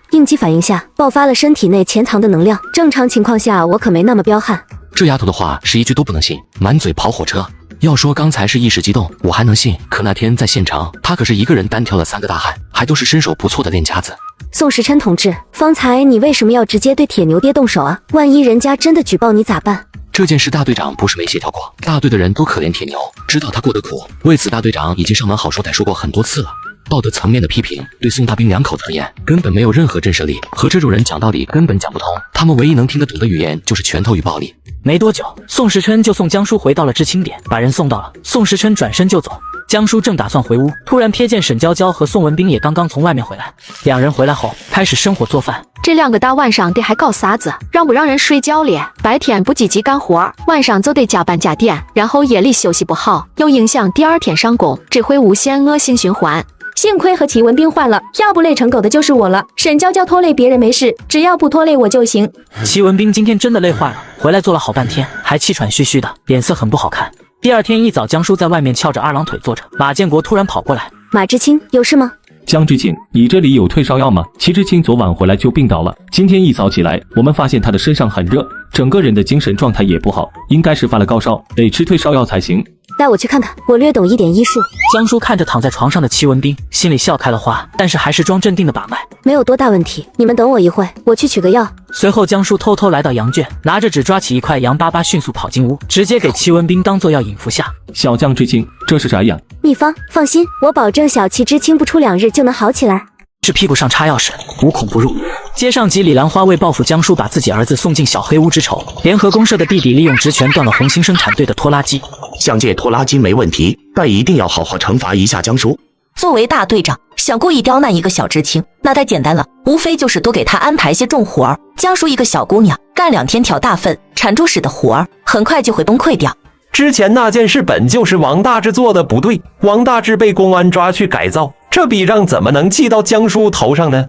应激反应下爆发了身体内潜藏的能量，正常情况下我可没那么彪悍。这丫头的话是一句都不能信，满嘴跑火车。要说刚才是一时激动，我还能信，可那天在现场，她可是一个人单挑了3个大汉，还都是身手不错的练家子。宋时琛同志，方才你为什么要直接对铁牛爹动手啊？万一人家真的举报你咋办？这件事大队长不是没协调过，大队的人都可怜铁牛，知道他过得苦，为此大队长已经上门好说歹说过很多次了。道德层面的批评对宋大兵两口子而言根本没有任何震慑力，和这种人讲道理根本讲不通，他们唯一能听得懂的语言就是拳头与暴力。没多久，宋时琛就送江叔回到了知青点，把人送到了。宋时琛转身就走，江叔正打算回屋，突然瞥见沈娇娇和宋文斌也刚刚从外面回来。两人回来后开始生火做饭。这两个大晚上的还搞啥子？让不让人睡觉了？白天不积极干活，晚上就得加班加点，然后夜里休息不好，又影响第二天上工，只会无限恶性循环。幸亏和齐文斌换了，要不累成狗的就是我了。沈娇娇拖累别人没事，只要不拖累我就行。齐文斌今天真的累坏了，回来做了好半天，还气喘吁吁的，脸色很不好看。第二天一早，江叔在外面翘着2郎腿坐着，马建国突然跑过来：“马知青，有事吗？”江知青，你这里有退烧药吗？齐知青昨晚回来就病倒了，今天一早起来，我们发现他的身上很热，整个人的精神状态也不好，应该是发了高烧，得吃退烧药才行。带我去看看，我略懂一点医术。江叔看着躺在床上的齐文斌，心里笑开了花，但是还是装镇定的把脉，没有多大问题，你们等我一会，我去取个药。随后江叔偷偷来到羊圈，拿着纸抓起一块羊粑粑，迅速跑进屋，直接给齐文斌当做药引服下。小江知青，这是啥呀？秘方，放心，我保证小齐知青不出2日就能好起来。是屁股上插药神，无孔不入。接上集李兰花为报复江叔把自己儿子送进小黑屋之仇，联合公社的弟弟利用职权断了红星生产队的拖拉机。想借拖拉机没问题，但一定要好好惩罚一下江叔。作为大队长，想故意刁难一个小知青，那太简单了，无非就是多给他安排些重活儿。江叔一个小姑娘，干2天挑大粪、铲猪屎的活儿，很快就会崩溃掉。之前那件事本就是王大志做的不对，王大志被公安抓去改造，这笔账怎么能记到江叔头上呢？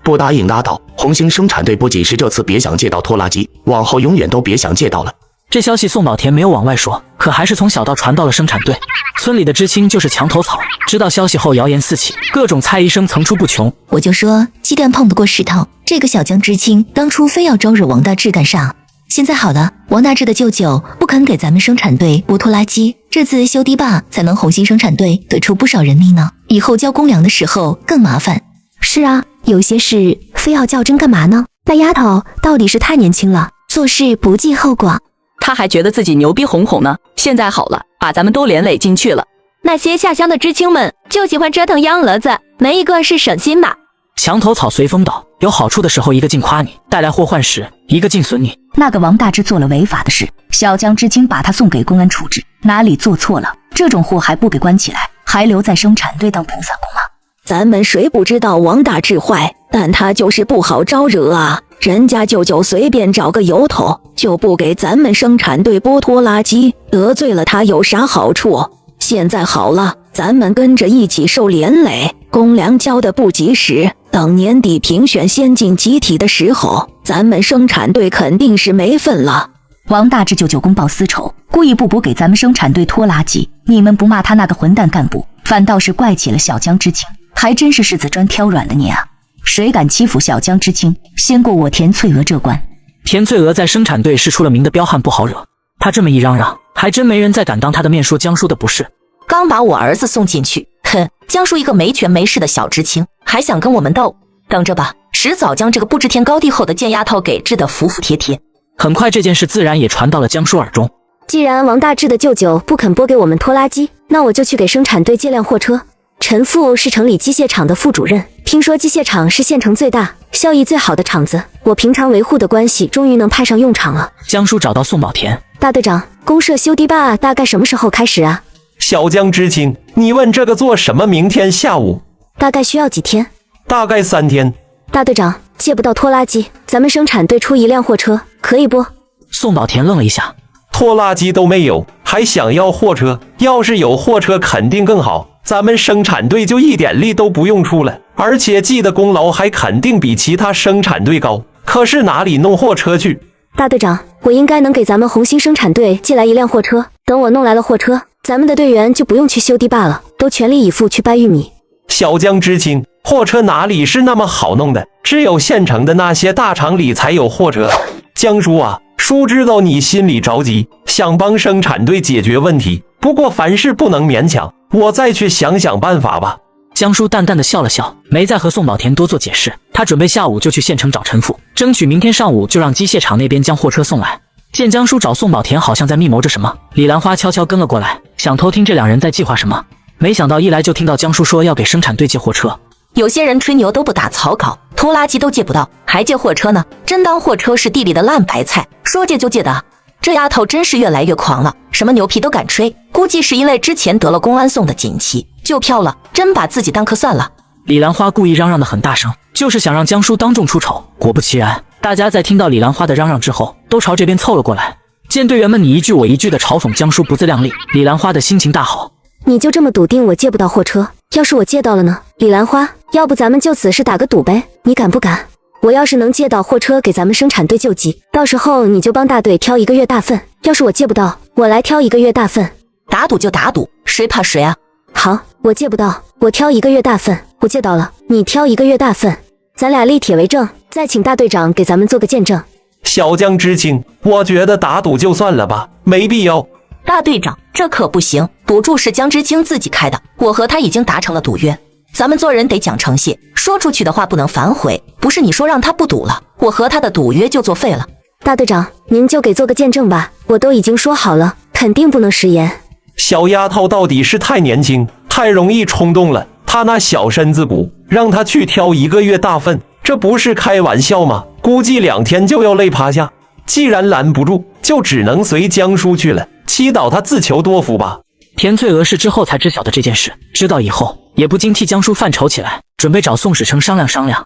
不答应拉倒，红星生产队不仅是这次别想借到拖拉机，往后永远都别想借到了。这消息宋宝田没有往外说，可还是从小道传到了生产队。村里的知青就是墙头草，知道消息后谣言四起，各种猜疑声层出不穷。我就说鸡蛋碰不过石头，这个小江知青当初非要招惹王大志干啥？现在好了，王大志的舅舅不肯给咱们生产队拨拖拉机，这次修堤坝才能红星生产队得出不少人命呢，以后交公粮的时候更麻烦。是啊，有些事非要较真干嘛呢？那丫头到底是太年轻了，做事不计后果。他还觉得自己牛逼哄哄呢，现在好了，把咱们都连累进去了。那些下乡的知青们就喜欢折腾幺蛾子，没一个是省心的。墙头草随风倒，有好处的时候一个劲夸你，带来祸患时一个劲损你。那个王大志做了违法的事，小江知青把他送给公安处置，哪里做错了？这种货还不给关起来，还留在生产队当菩萨工吗？咱们谁不知道王大志坏，但他就是不好招惹啊。人家舅舅随便找个由头就不给咱们生产队拨拖拉机，得罪了他有啥好处？现在好了，咱们跟着一起受连累，公粮交的不及时，等年底评选先进集体的时候，咱们生产队肯定是没份了。王大志舅舅公报私仇，故意不补给咱们生产队拖拉机，你们不骂他那个混蛋干部，反倒是怪起了小江知青，还真是柿子专挑软的捏啊！谁敢欺负小江知青，先过我田翠娥这关。田翠娥在生产队是出了名的彪悍，不好惹。他这么一嚷嚷，还真没人再敢当他的面说江叔的不是。刚把我儿子送进去，哼，江叔一个没权没势的小知青，还想跟我们斗？等着吧，迟早将这个不知天高地厚的贱丫头给治得服服帖帖。很快这件事自然也传到了江叔耳中。既然王大志的舅舅不肯拨给我们拖拉机，那我就去给生产队借辆货车。陈父是城里机械厂的副主任，听说机械厂是县城最大、效益最好的厂子，我平常维护的关系终于能派上用场了。江叔找到宋宝田，大队长，公社修堤坝大概什么时候开始啊？小江知青，你问这个做什么？明天下午。大概需要几天？大概3天。大队长，借不到拖拉机，咱们生产队出一辆货车，可以不？宋宝田愣了一下，拖拉机都没有，还想要货车？要是有货车肯定更好，咱们生产队就一点力都不用出了，而且记的功劳还肯定比其他生产队高。可是哪里弄货车去？大队长，我应该能给咱们红星生产队寄来一辆货车。等我弄来了货车，咱们的队员就不用去修堤坝了，都全力以赴去掰玉米。小江知青，货车哪里是那么好弄的？只有县城的那些大厂里才有货车。江叔啊，叔知道你心里着急，想帮生产队解决问题，不过凡事不能勉强，我再去想想办法吧。江叔淡淡的笑了笑，没再和宋宝田多做解释。他准备下午就去县城找陈父，争取明天上午就让机械厂那边将货车送来。见江叔找宋宝田好像在密谋着什么，李兰花悄悄跟了过来，想偷听这两人在计划什么。没想到一来就听到江叔说要给生产队借货车。有些人吹牛都不打草稿，拖拉机都借不到，还借货车呢？真当货车是地里的烂白菜，说借就借的。这丫头真是越来越狂了，什么牛皮都敢吹，估计是因为之前得了公安送的锦旗，就飘了，真把自己当客算了。李兰花故意嚷嚷得很大声，就是想让江叔当众出丑。果不其然，大家在听到李兰花的嚷嚷之后，都朝这边凑了过来。见队员们你一句我一句的嘲讽江叔不自量力，李兰花的心情大好。你就这么笃定我借不到货车？要是我借到了呢？李兰花，要不咱们就此事打个赌呗？你敢不敢？我要是能借到货车给咱们生产队救急，到时候你就帮大队挑1个月大份。要是我借不到，我来挑1个月大份。打赌就打赌，谁怕谁啊？好，我借不到，我挑1个月大份。我借到了，你挑1个月大份。咱俩立帖为证，再请大队长给咱们做个见证。小江知青，我觉得打赌就算了吧，没必要。大队长，这可不行，赌注是江知青自己开的，我和他已经达成了赌约。咱们做人得讲诚信，说出去的话不能反悔。不是你说让他不赌了，我和他的赌约就作废了。大队长，您就给做个见证吧，我都已经说好了，肯定不能食言。小丫头到底是太年轻，太容易冲动了。她那小身子骨，让她去挑1个月大份，这不是开玩笑吗？估计2天就要累趴下。既然拦不住，就只能随江叔去了，祈祷他自求多福吧。田翠娥是之后才知晓的这件事，知道以后也不禁替江叔犯愁起来，准备找宋史成商量商量。